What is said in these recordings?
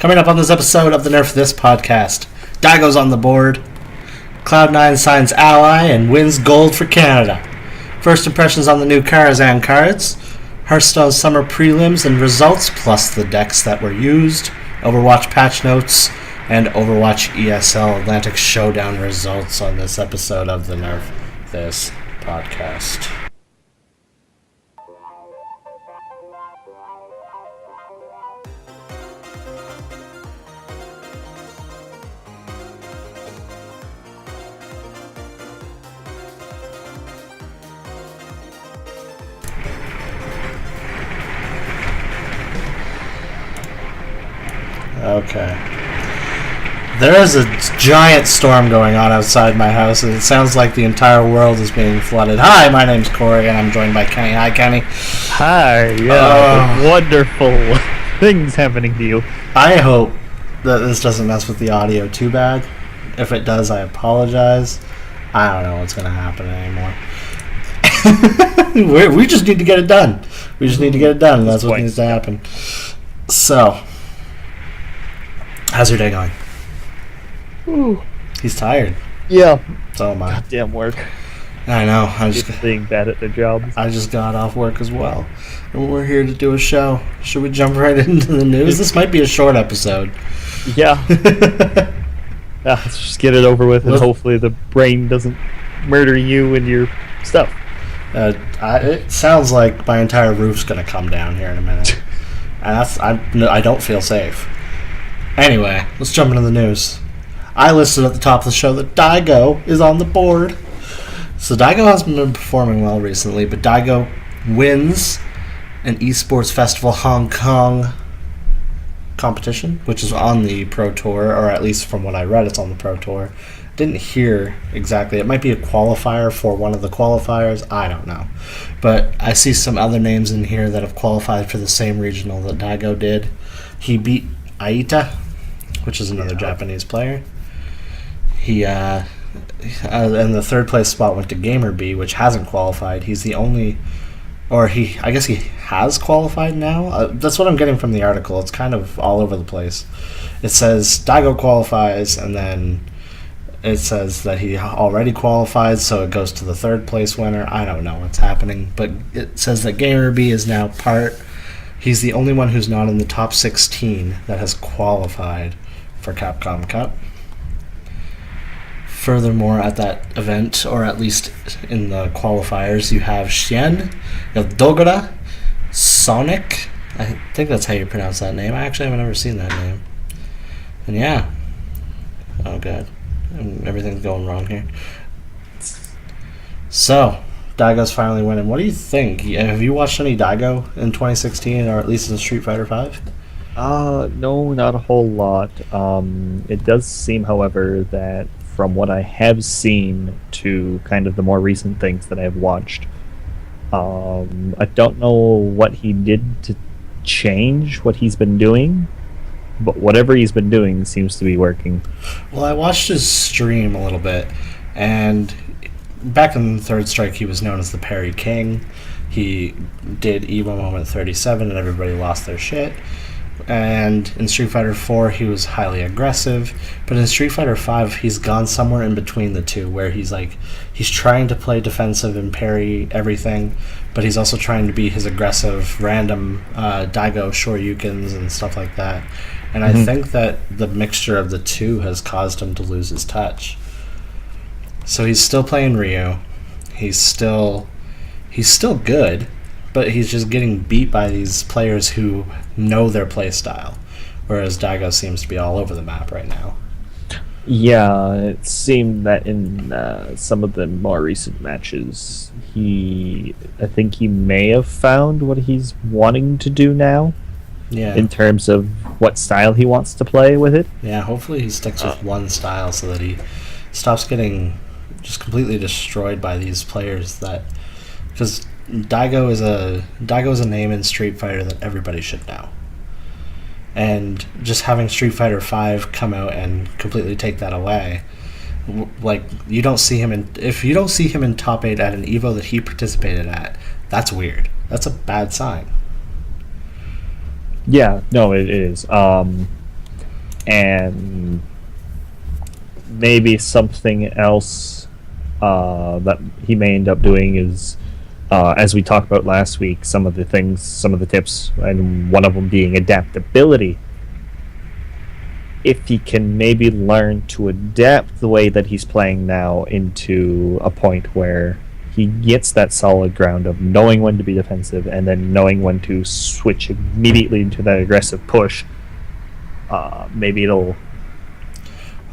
Coming up on this episode of the Nerf This podcast, Daigo's on the board, Cloud9 signs ally and wins gold for Canada. First impressions on the new KARAZHAN cards, Hearthstone summer prelims and results, plus the decks that were used, Overwatch patch notes, and Overwatch ESL Atlantic Showdown results on this episode of the Nerf This podcast. Okay. There is a giant storm going on outside my house, and it sounds like the entire world is being flooded. Hi, my name's Corey, and I'm joined by Kenny. Hi, Kenny. Hi, wonderful things happening to you. I hope that this doesn't mess with the audio too bad. If it does, I apologize. I don't know what's going to happen anymore. We just need to get it done. We just need to get it done. That's what needs to happen. So, how's your day going? Ooh. He's tired. Yeah. So am I. Goddamn work. I know. I'm just being bad at their jobs. I just got off work as well. And we're here to do a show. Should we jump right into the news? This might be a short episode. Yeah. Let's just get it over with, and hopefully the brain doesn't murder you and your stuff. It sounds like my entire roof's going to come down here in a minute. And I don't feel safe. Anyway, let's jump into the news. I listed at the top of the show that Daigo is on the board. So Daigo hasn't been performing well recently, but Daigo wins an esports festival Hong Kong competition, which is on the Pro Tour, or at least from what I read, it's on the Pro Tour. Didn't hear exactly. It might be a qualifier for one of the qualifiers. I don't know. But I see some other names in here that have qualified for the same regional that Daigo did. He beat Aita, which is another Japanese player. He and the third place spot went to Gamer B, which hasn't qualified. He's the only, I guess he has qualified now. That's what I'm getting from the article. It's kind of all over the place. It says Daigo qualifies, and then it says that he already qualified, so it goes to the third place winner. I don't know what's happening, but it says that Gamer B is now he's the only one who's not in the top 16 that has qualified for Capcom Cup. Furthermore, at that event, or at least in the qualifiers, you have Xian, you have Dogora, Sonic. I think that's how you pronounce that name. I actually haven't ever seen that name. And yeah. Oh, God. Everything's going wrong here. So, Daigo's finally winning. What do you think? Have you watched any Daigo in 2016, or at least in Street Fighter V? No, not a whole lot. It does seem, however, that from what I have seen to kind of the more recent things that I've watched, I don't know what he did to change what he's been doing, but whatever he's been doing seems to be working. Well, I watched his stream a little bit, and back in Third Strike he was known as the Parry King. He did Evo Moment 37 and everybody lost their shit. And in Street Fighter 4 he was highly aggressive, but in Street Fighter 5 he's gone somewhere in between the two, where he's trying to play defensive and parry everything, but he's also trying to be his aggressive random Daigo Shoryukens and stuff like that. And I think that the mixture of the two has caused him to lose his touch. So he's still playing Ryu. He's still good, but he's just getting beat by these players who know their play style, whereas Daigo seems to be all over the map right now. Yeah, it seemed that in some of the more recent matches, I think he may have found what he's wanting to do now. Yeah. In terms of what style he wants to play with it. Yeah, hopefully he sticks with one style so that he stops getting just completely destroyed by these players because Daigo is a name in Street Fighter that everybody should know. And just having Street Fighter V come out and completely take that away, like you don't see him if you don't see him in top 8 at an Evo that he participated at, that's weird. That's a bad sign. Yeah, no, it is. and maybe something else that he may end up doing is, as we talked about last week, some of the tips, and one of them being adaptability. If he can maybe learn to adapt the way that he's playing now into a point where he gets that solid ground of knowing when to be defensive and then knowing when to switch immediately into that aggressive push, maybe it'll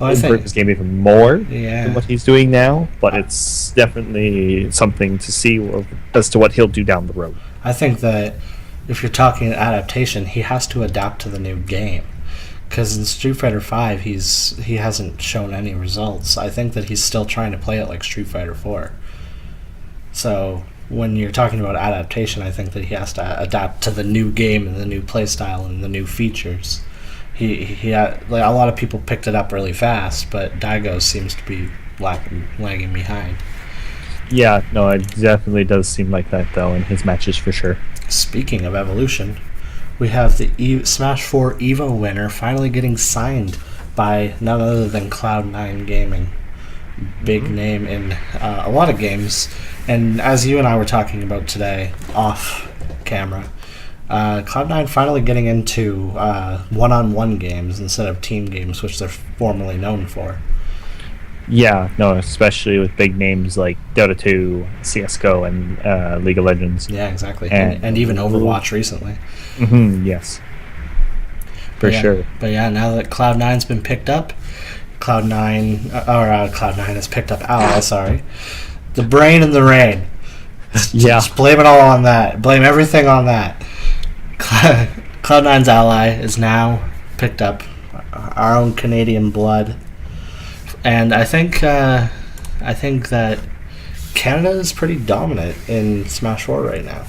improve his game even more than what he's doing now. But it's definitely something to see as to what he'll do down the road. I think that if you're talking adaptation, he has to adapt to the new game. Because in Street Fighter V, he hasn't shown any results. I think that he's still trying to play it like Street Fighter 4. So when you're talking about adaptation, I think that he has to adapt to the new game and the new playstyle and the new features. He had, like, a lot of people picked it up really fast, but Daigo seems to be lagging behind. Yeah, no, it definitely does seem like that, though, in his matches for sure. Speaking of evolution, we have the Smash 4 EVO winner finally getting signed by none other than Cloud9 Gaming. Big name in a lot of games. And as you and I were talking about today, off camera, Cloud9 finally getting into one-on-one games instead of team games, which they're formerly known for. Yeah, no, especially with big names like Dota 2, CSGO, and League of Legends. Yeah, exactly. And even Overwatch recently. Yes. For sure. But yeah, now that Cloud9's been picked up, Cloud9 has picked up Ally, sorry. The brain and the rain. Just blame it all on that. Blame everything on that. Cloud9's Ally is now picked up. Our own Canadian blood. And I think that Canada is pretty dominant in Smash 4 right now,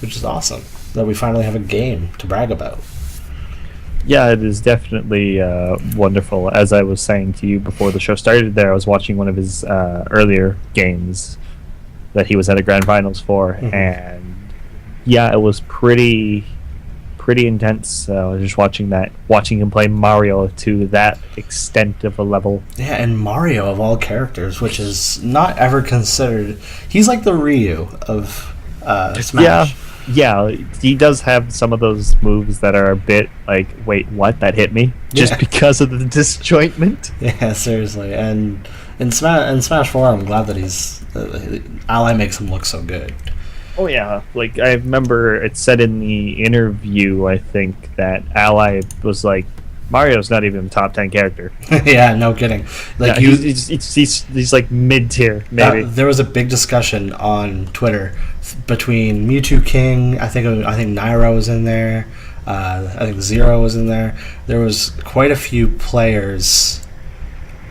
which is awesome. That we finally have a game to brag about. Yeah, it is definitely wonderful. As I was saying to you before the show started there, I was watching one of his earlier games that he was at a grand finals for, and yeah, it was pretty intense. I was just watching him play Mario to that extent of a level. Yeah, and Mario of all characters, which is not ever considered. He's like the Ryu of Smash. Yeah, he does have some of those moves that are a bit like, wait, what? That hit me? Just because of the disjointment? Yeah, seriously. And in Smash 4, I'm glad that he's... Ally makes him look so good. Oh, yeah. Like, I remember it said in the interview, I think, that Ally was like, Mario's not even a top 10 character. Yeah, no kidding. Like he's like mid-tier, maybe. There was a big discussion on Twitter between Mewtwo King. I think Nairo was in there. I think Zero was in there. There was quite a few players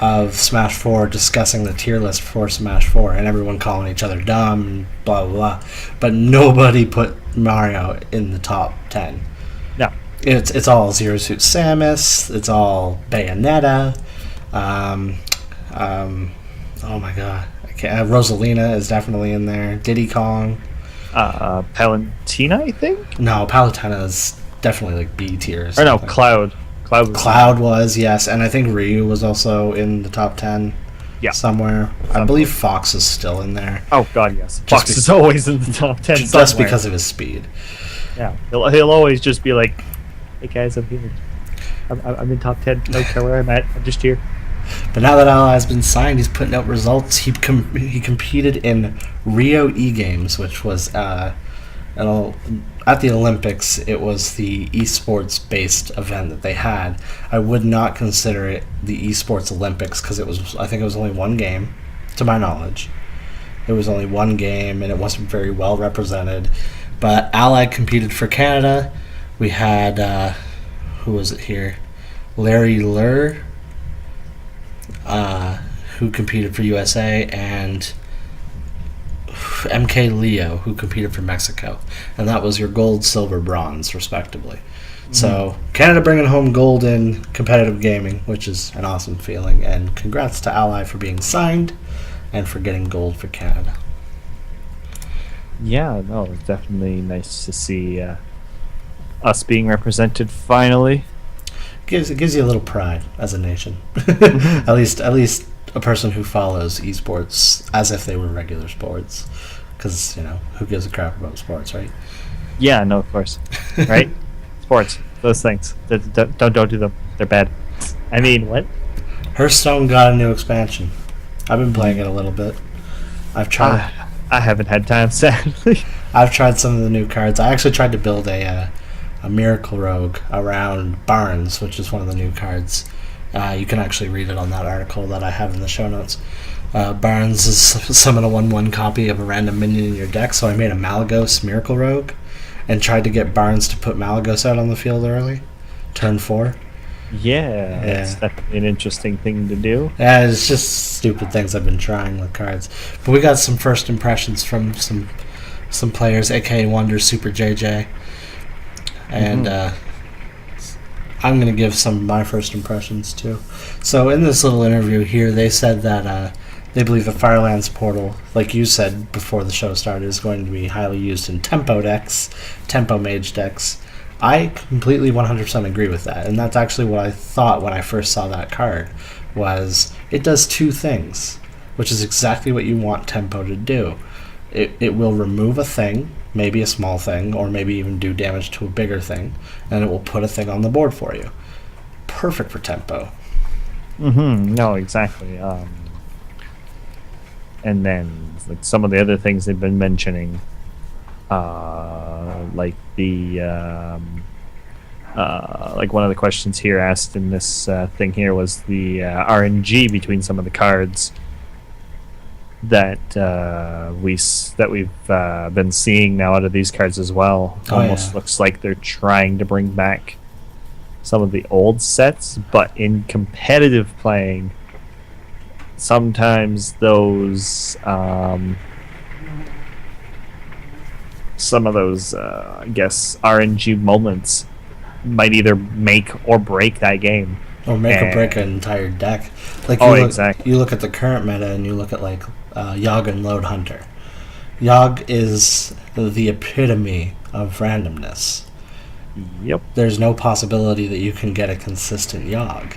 of Smash 4 discussing the tier list for Smash 4, and everyone calling each other dumb and blah blah blah. But nobody put Mario in the top 10. No. It's all Zero Suit Samus. It's all Bayonetta. Oh my god, Rosalina is definitely in there. Diddy Kong. Palutena, I think. No, Palutena is definitely like B tier. Or no, Cloud. Cloud was, yes, and I think Ryu was also in the top 10. Yeah, somewhere. I believe Fox is still in there. Oh god, yes. Fox is always in the top 10 just because of his speed. Yeah, he'll always just be like, "Hey guys, I'm here. I'm in top 10. Don't care where I'm at. I'm just here." But now that Ally has been signed, he's putting out results. He competed in Rio E-Games, which was at the Olympics. It was the esports-based event that they had. I would not consider it the esports Olympics because I think it was only one game, to my knowledge. It was only one game, and it wasn't very well represented. But Ally competed for Canada. We had, who was it here? Larry Lur, who competed for USA, and MK Leo, who competed for Mexico. And that was your gold, silver, bronze, respectively. Mm-hmm. So, Canada bringing home gold in competitive gaming, which is an awesome feeling. And congrats to Ally for being signed and for getting gold for Canada. Yeah, no, it's definitely nice to see us being represented finally. gives you a little pride as a nation. At least a person who follows esports as if they were regular sports, because who gives a crap about sports, right? Yeah, no, of course, right? Sports, those things. Don't do them. They're bad. I mean, what? Hearthstone got a new expansion. I've been playing it a little bit. I've tried. I haven't had time, sadly. I've tried some of the new cards. I actually tried to build a Miracle Rogue around Barnes, which is one of the new cards. You can actually read it on that article that I have in the show notes. Barnes is summon a 1/1 copy of a random minion in your deck, so I made a Malagos Miracle Rogue and tried to get Barnes to put Malagos out on the field early, turn 4. Yeah, that's definitely an interesting thing to do. Yeah, it's just stupid things I've been trying with cards. But we got some first impressions from some players, aka Wonder Super JJ. And I'm going to give some of my first impressions too. So in this little interview here, they said that they believe the Firelands portal, like you said before the show started, is going to be highly used in tempo decks, tempo mage decks. I completely 100% agree with that, and that's actually what I thought when I first saw that card, was it does two things, which is exactly what you want tempo to do. It will remove a thing, maybe a small thing, or maybe even do damage to a bigger thing, and it will put a thing on the board for you. Perfect for tempo. No, exactly. And then like some of the other things they've been mentioning, like the like one of the questions here asked in this thing here was the RNG between some of the cards that we've been seeing now out of these cards as well. Almost looks like they're trying to bring back some of the old sets, but in competitive playing, sometimes those some of those I guess RNG moments might either make or break that game, or make or break an entire deck. Like exactly. You look at the current meta and you look at like Yogg and Load Hunter. Yogg is the epitome of randomness. Yep. There's no possibility that you can get a consistent Yogg.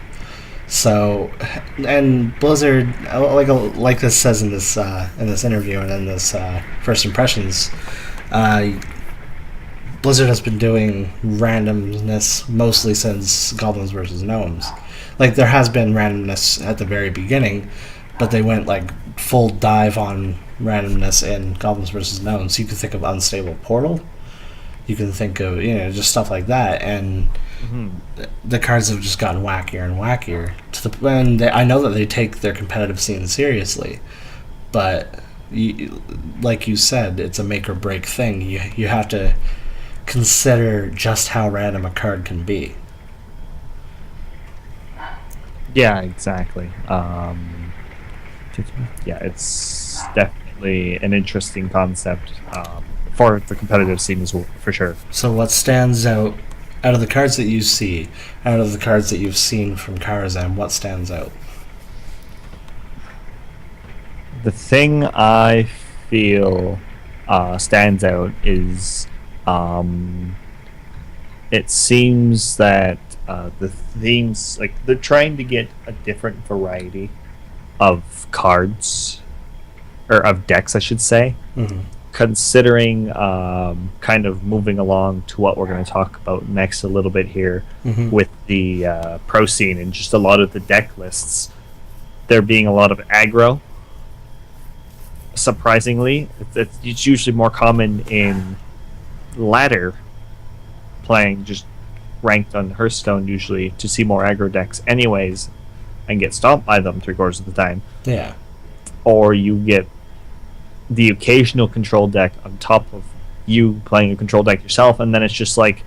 So, and Blizzard, like this says in this interview and in this first impressions, Blizzard has been doing randomness mostly since Goblins vs. Gnomes. Like, there has been randomness at the very beginning, but they went like full dive on randomness in Goblins vs. Gnomes. You can think of Unstable Portal. You can think of just stuff like that, and the cards have just gotten wackier and wackier. I know that they take their competitive scene seriously, but like you said, it's a make or break thing. You have to consider just how random a card can be. Yeah, exactly. Yeah, it's definitely an interesting concept for the competitive scene as well, for sure. So what stands out of the cards that you see, out of the cards that you've seen from KARAZHAN, what stands out? The thing I feel stands out is it seems that the themes, like, they're trying to get a different variety of cards, or of decks, I should say, considering kind of moving along to what we're going to talk about next a little bit here with the pro scene and just a lot of the deck lists. There being a lot of aggro. Surprisingly, it's usually more common in ladder playing, just ranked on Hearthstone, usually, to see more aggro decks anyways and get stomped by them 3/4 of the time. Yeah. Or you get the occasional control deck on top of you playing a control deck yourself, and then it's just like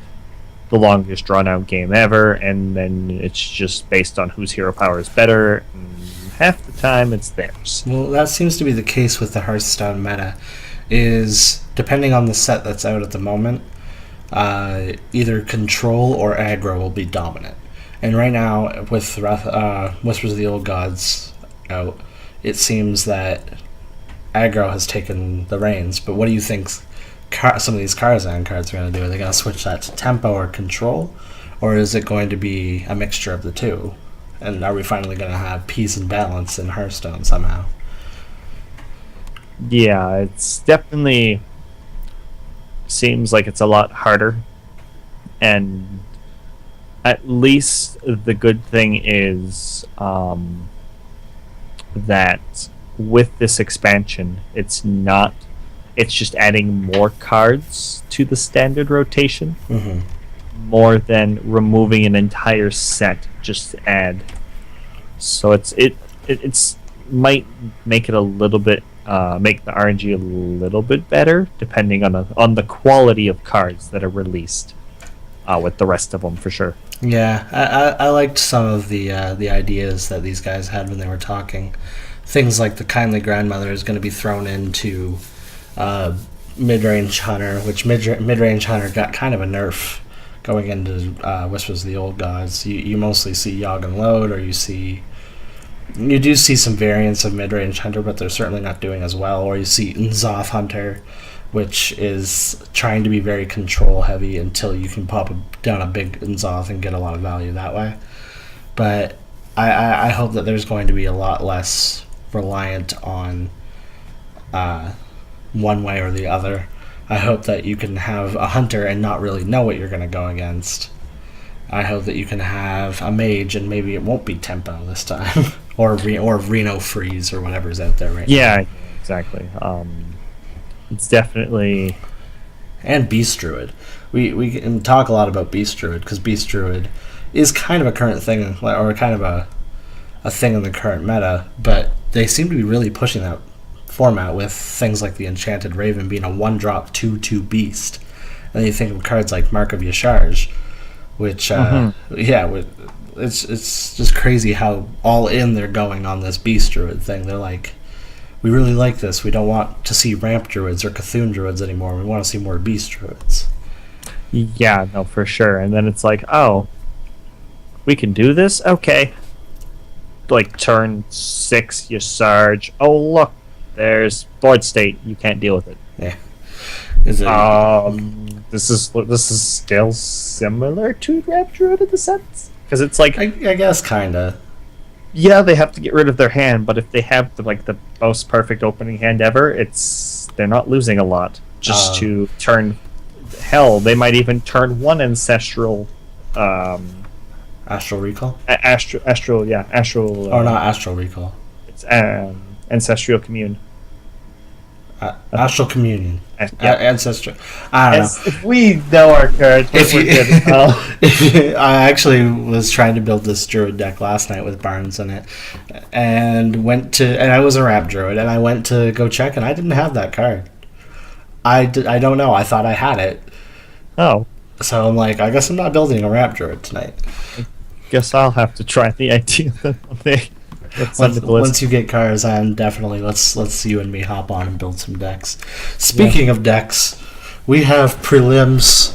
the longest drawn out game ever, and then it's just based on whose hero power is better, and half the time it's theirs. Well, that seems to be the case with the Hearthstone meta, is depending on the set that's out at the moment, either control or aggro will be dominant. And right now, with Whispers of the Old Gods out, it seems that aggro has taken the reins. But what do you think some of these KARAZHAN cards are going to do? Are they going to switch that to tempo or control? Or or is it going to be a mixture of the two? And are we finally going to have peace and balance in Hearthstone somehow? Yeah, it's definitely seems like it's a lot harder, and at least the good thing is that with this expansion, it's just adding more cards to the standard rotation, more than removing an entire set just to add. So it's might make it a little bit make the RNG a little bit better, depending on the quality of cards that are released with the rest of them, for sure. Yeah, I liked some of the ideas that these guys had when they were talking. Things like the Kindly Grandmother is going to be thrown into Mid-Range Hunter, which Mid-Range Hunter got kind of a nerf going into Whispers of the Old Gods. You mostly see Yogg and Load, or you do see some variants of Mid-Range Hunter, but they're certainly not doing as well. Or you see N'Zoth Hunter, which is trying to be very control heavy until you can pop down a big N'Zoth and get a lot of value that way. But I hope that there's going to be a lot less reliant on one way or the other. I hope that you can have a hunter and not really know what you're going to go against. I hope that you can have a mage and maybe it won't be tempo this time, or Reno Freeze or whatever's out there right now. Yeah, exactly. It's definitely... And Beast Druid. We can talk a lot about Beast Druid, because Beast Druid is kind of a current thing, or kind of a thing in the current meta, but they seem to be really pushing that format with things like the Enchanted Raven being a 1-drop 2/2 beast. And then you think of cards like Mark of Yasharj, which it's just crazy how all in they're going on this Beast Druid thing. They're like, we really like this. We don't want to see Ramp Druids or Cthulhu Druids anymore. We want to see more Beast Druids. Yeah, no, for sure. And then it's like, oh, we can do this? Okay. Like, turn 6, Yasharj. Oh, look, there's board state. You can't deal with it. Yeah. This is still similar to Ramp Druid in the sense? Because it's like... I guess, kinda. Yeah, they have to get rid of their hand, but if they have the most perfect opening hand ever, they're not losing a lot. Just to turn... Hell, they might even turn one Ancestral... Astral Recall? Astral... or not Astral Recall. It's Ancestral Commune. Astral Communion. Ancestral. I don't know. If we know our cards, we're good. I actually was trying to build this Druid deck last night with Barnes in it, and I was a Ramp Druid, and I went to go check, and I didn't have that card. I don't know. I thought I had it. Oh. So I'm like, I guess I'm not building a Ramp Druid tonight. I guess I'll have to try the idea that once you get KARAZHAN, definitely let's you and me hop on and build some decks. Speaking of decks, we have prelims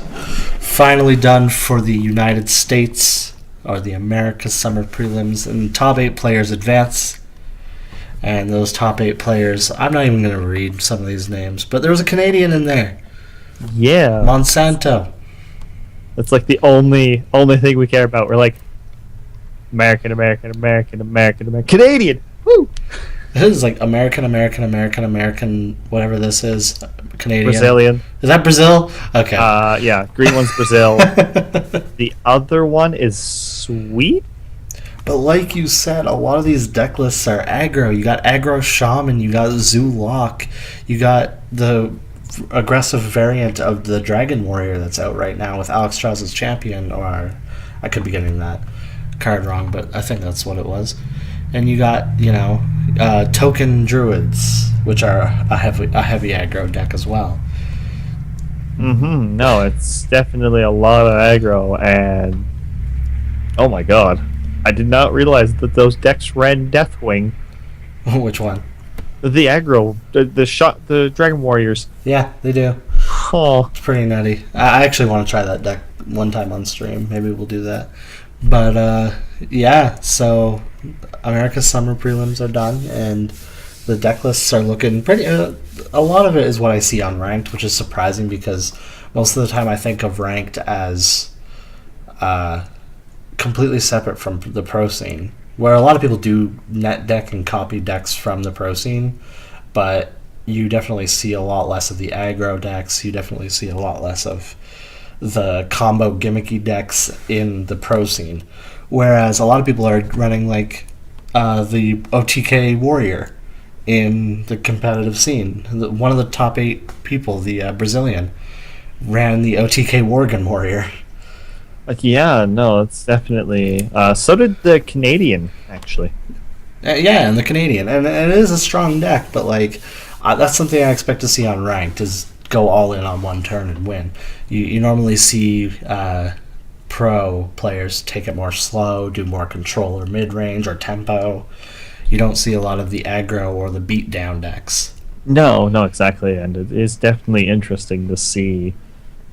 finally done for the United States, or the America Summer Prelims, and top 8 players advance. And those top 8 players, I'm not even going to read some of these names, but there was a Canadian in there. Yeah. Monsanto. That's like the only thing we care about. We're like, American, Canadian! Woo! This is like American, whatever this is. Canadian. Brazilian. Is that Brazil? Okay. Yeah, green one's Brazil. The other one is sweet? But like you said, a lot of these deck lists are aggro. You got aggro Shaman, you got Zoo Lock, you got the aggressive variant of the Dragon Warrior that's out right now with Alex Strauss's Champion, or I could be getting that card wrong, but I think that's what it was. And you got, Token Druids, which are a heavy aggro deck as well. No, it's definitely a lot of aggro, and oh my god, I did not realize that those decks ran Deathwing. Which one? The aggro, the Dragon Warriors. Yeah, they do. Oh, it's pretty nutty. I actually want to try that deck one time on stream. Maybe we'll do that. But so America's Summer Prelims are done, and the deck lists are looking pretty. A lot of it is what I see on Ranked, which is surprising because most of the time I think of Ranked as completely separate from the pro scene, where a lot of people do net deck and copy decks from the pro scene, but you definitely see a lot less of the aggro decks. You definitely see a lot less of the combo gimmicky decks in the pro scene, whereas a lot of people are running like the OTK Warrior in the competitive scene. One of the top 8 people, the Brazilian, ran the OTK Worgen Warrior. Yeah, no, it's definitely. So did the Canadian, actually. Yeah, and the Canadian, and it is a strong deck, but like that's something I expect to see on ranked, is go all in on one turn and win. You normally see pro players take it more slow, do more control or mid range or tempo. You don't see a lot of the aggro or the beatdown decks. No, exactly, and it is definitely interesting to see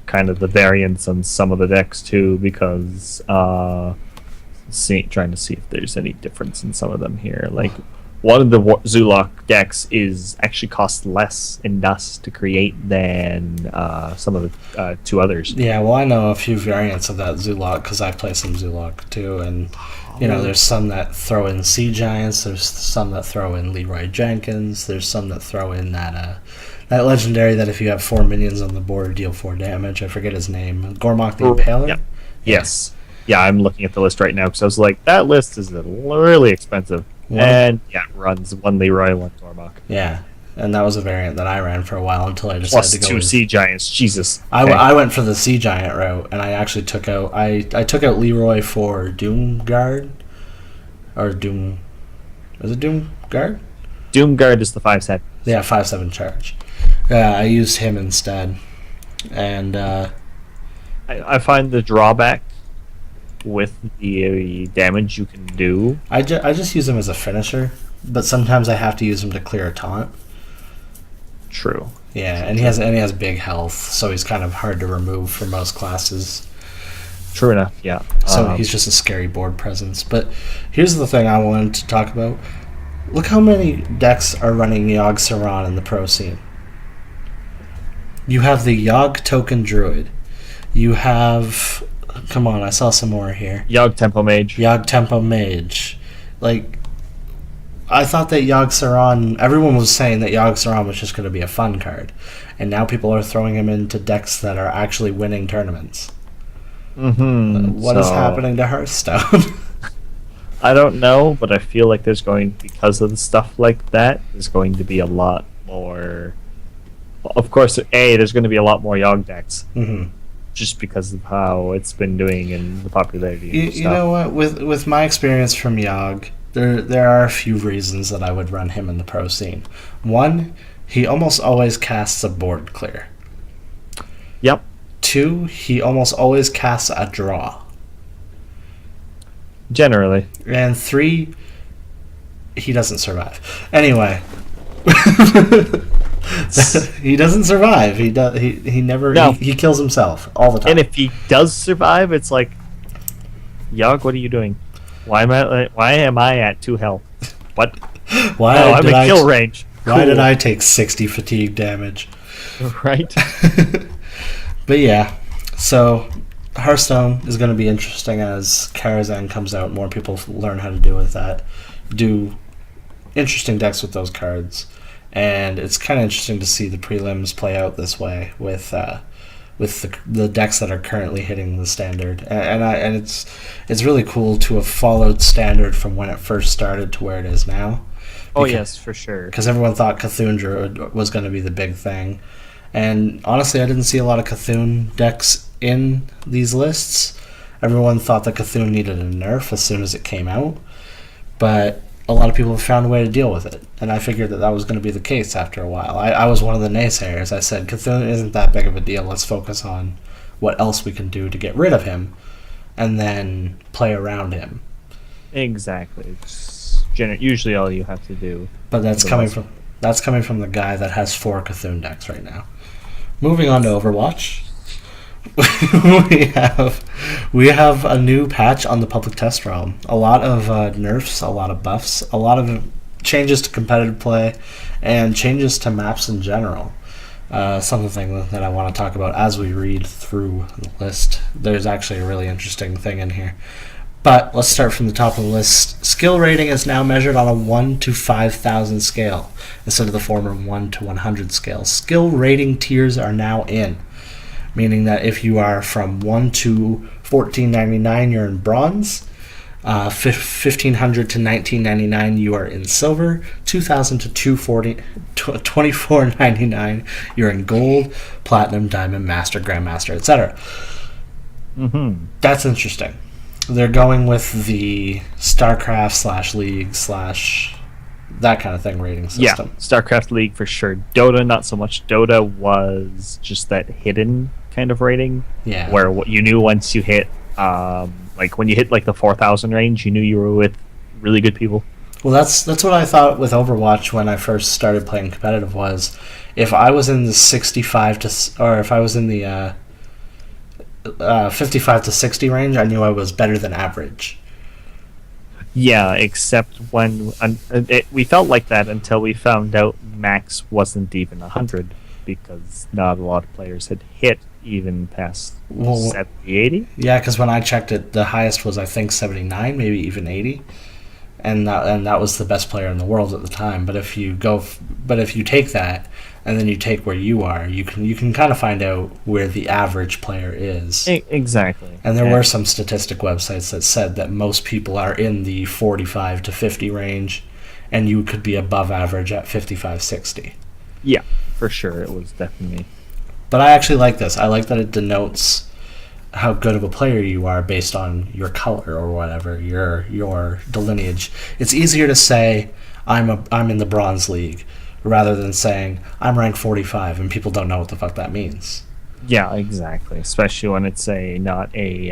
kind of the variance on some of the decks too, because trying to see if there's any difference in some of them here. Like one of the Zulok decks is actually cost less in dust to create than some of the 2 others. Yeah, well, I know a few variants of that Zulok because I play some Zulok too, and there's some that throw in Sea Giants, there's some that throw in Leroy Jenkins, there's some that throw in that legendary that if you have 4 minions on the board, deal 4 damage. I forget his name. Gormok the Impaler? Yeah. Yes. Yeah, I'm looking at the list right now because I was like, that list is really expensive. And it runs 1 Leroy, 1 Gormok. Yeah, and that was a variant that I ran for a while until I decided to go. Plus 2 Sea Giants. Jesus. I went for the Sea Giant route, and I actually took out I took out Leroy for Doomguard, or Doom. Was it Doomguard? Doomguard is the 5/7. Yeah, 5/7 charge. I used him instead, and I find the drawback with the damage you can do. I just use him as a finisher, but sometimes I have to use him to clear a taunt. True. Yeah, and he has big health, so he's kind of hard to remove for most classes. True enough. Yeah. So he's just a scary board presence. But here's the thing I wanted to talk about. Look how many decks are running Yogg Saron in the pro scene. You have the Yogg Token Druid. You have... Come on, I saw some more here. Yogg Tempo Mage. Yogg Tempo Mage. Like, I thought that Yogg Saron... Everyone was saying that Yogg Saron was just going to be a fun card. And now people are throwing him into decks that are actually winning tournaments. What is happening to Hearthstone? I don't know, but I feel like because of the stuff like that, there's going to be a lot more... Of course, there's going to be a lot more Yogg decks. Just because of how it's been doing and the popularity and stuff. You know what? With my experience from Yogg, there are a few reasons that I would run him in the pro scene. One, he almost always casts a board clear. Yep. 2, he almost always casts a draw. Generally. And 3, he doesn't survive. Anyway. He doesn't survive. He never. No. He kills himself all the time. And if he does survive, it's like, Yogg, what are you doing? Why am I at 2 health? What? I'm in kill range. Why did I take 60 fatigue damage? Right. But yeah, so Hearthstone is going to be interesting as KARAZHAN comes out. More people learn how to do interesting decks with those cards. And it's kind of interesting to see the prelims play out this way with the decks that are currently hitting the standard, and it's really cool to have followed standard from when it first started to where it is now. Yes, for sure. Because everyone thought Cthulhu Druid was going to be the big thing, and honestly, I didn't see a lot of Cthulhu decks in these lists. Everyone thought that Cthulhu needed a nerf as soon as it came out, but a lot of people have found a way to deal with it, and I figured that was going to be the case after a while. I was one of the naysayers. I said, Cthulhu isn't that big of a deal. Let's focus on what else we can do to get rid of him, and then play around him. Exactly. It's usually all you have to do. But that's coming from the guy that has 4 Cthulhu decks right now. Moving on to Overwatch. we have a new patch on the public test realm. A lot of nerfs, a lot of buffs, a lot of changes to competitive play, and changes to maps in general. Something that I want to talk about as we read through the list. There's actually a really interesting thing in here. But let's start from the top of the list. Skill rating is now measured on a 1 to 5,000 scale instead of the former 1 to 100 scale. Skill rating tiers are now in, meaning that if you are from 1 to 14.99, you're in bronze. 1,500 to 19.99, you are in silver. 2,000 to 24.99, you're in gold, platinum, diamond, master, grandmaster, etc. That's interesting. They're going with the StarCraft / League / that kind of thing rating system. Yeah, StarCraft League for sure. Dota, not so much. Dota was just that hidden kind of rating. Yeah. Where what you knew once you hit, like when you hit like the 4,000 range, you knew you were with really good people. Well, that's what I thought with Overwatch when I first started playing competitive was, if I was in the 65 to, or if I was in the 55 to 60 range, I knew I was better than average. Yeah, except when we felt like that until we found out max wasn't even 100, because not a lot of players had hit even past 70, 80. Yeah, because when I checked it, the highest was I think 79, maybe even 80, and that was the best player in the world at the time. But if you take that and then you take where you are, you can kind of find out where the average player is. Exactly. And there were some statistic websites that said that most people are in the 45 to 50 range, and you could be above average at 55, 60. Yeah, for sure. It was definitely. But I actually like this. I like that it denotes how good of a player you are based on your color or whatever, your lineage. It's easier to say I'm in the bronze league rather than saying I'm ranked 45 and people don't know what the fuck that means. Yeah, exactly. Especially when it's not a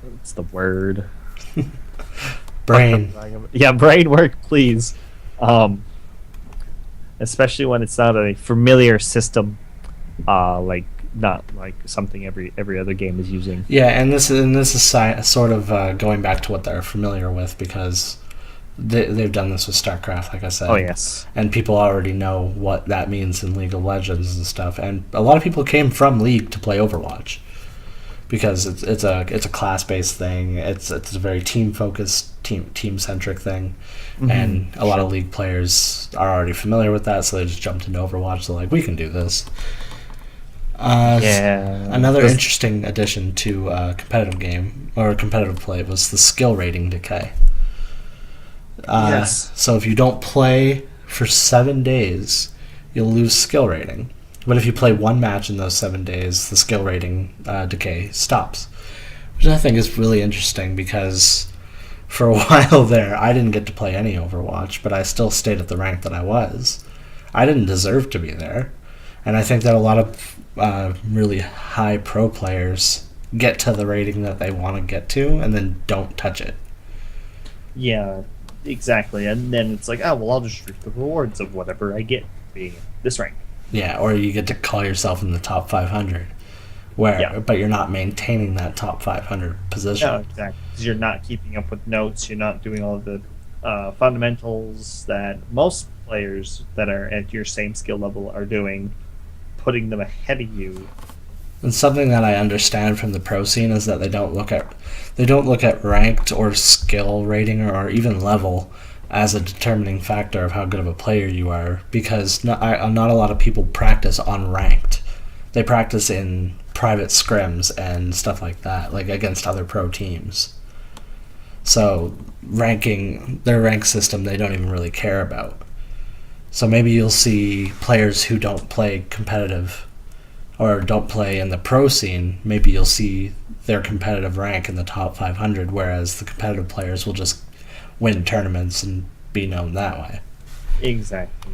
what's the word? Brain. Yeah, brain work, please. Especially when it's not a familiar system, like not like something every other game is using. Yeah, and this is sort of going back to what they're familiar with, because they've done this with StarCraft, like I said. Oh yes, and people already know what that means in League of Legends and stuff. And a lot of people came from League to play Overwatch because it's a class-based thing. It's a very team-focused, team-centric thing. And a lot of League players are already familiar with that, so they just jumped into Overwatch. They're like, we can do this. Another interesting addition to competitive game or competitive play was the skill rating decay. Yes. So if you don't play for 7 days, you'll lose skill rating. But if you play one match in those 7 days, the skill rating decay stops. Which I think is really interesting, because for a while there, I didn't get to play any Overwatch, but I still stayed at the rank that I was. I didn't deserve to be there. And I think that a lot of really high pro players get to the rating that they want to get to and then don't touch it. Yeah, exactly. And then it's like, oh, well, I'll just reap the rewards of whatever I get being this rank. Yeah, or you get to call yourself in the top 500, but you're not maintaining that top 500 position. No, exactly. 'Cause you're not keeping up with notes. You're not doing all of the fundamentals that most players that are at your same skill level are doing, putting them ahead of you. And something that I understand from the pro scene is that they don't look at ranked or skill rating or even level as a determining factor of how good of a player you are, because not a lot of people practice on ranked. They practice in private scrims and stuff like that, like against other pro teams. So their rank system, they don't even really care about. So maybe you'll see players who don't play competitive or don't play in the pro scene, maybe you'll see their competitive rank in the top 500, whereas the competitive players will just win tournaments and be known that way. Exactly,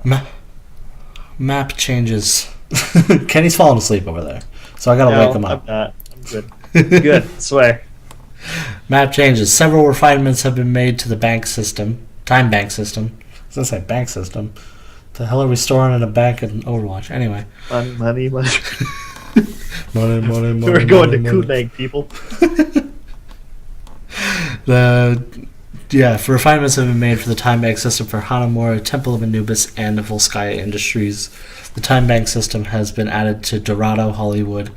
yeah. Map changes. Kenny's falling asleep over there, so I gotta wake him up. I'm not. I'm good. Good, swear. Map changes. Several refinements have been made to the time bank system. I was gonna say bank system. The hell are we storing in a bank in Overwatch? Anyway. Money. money. We're going to Kool-Aid, people. The Yeah, for refinements have been made for the time bank system for Hanamura, Temple of Anubis, and Volskaya Industries. The time bank system has been added to Dorado, Hollywood,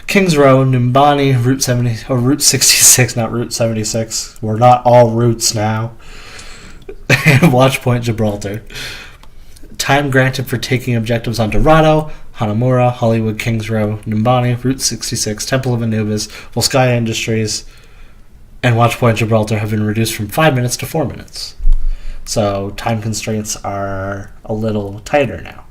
Kings Row, Numbani, Route 66, not Route 76. We're not all routes now. And Watchpoint, Gibraltar. Time granted for taking objectives on Dorado, Hanamura, Hollywood, Kings Row, Numbani, Route 66, Temple of Anubis, Volskaya Industries, and Watchpoint Gibraltar have been reduced from 5 minutes to 4 minutes. So time constraints are a little tighter now.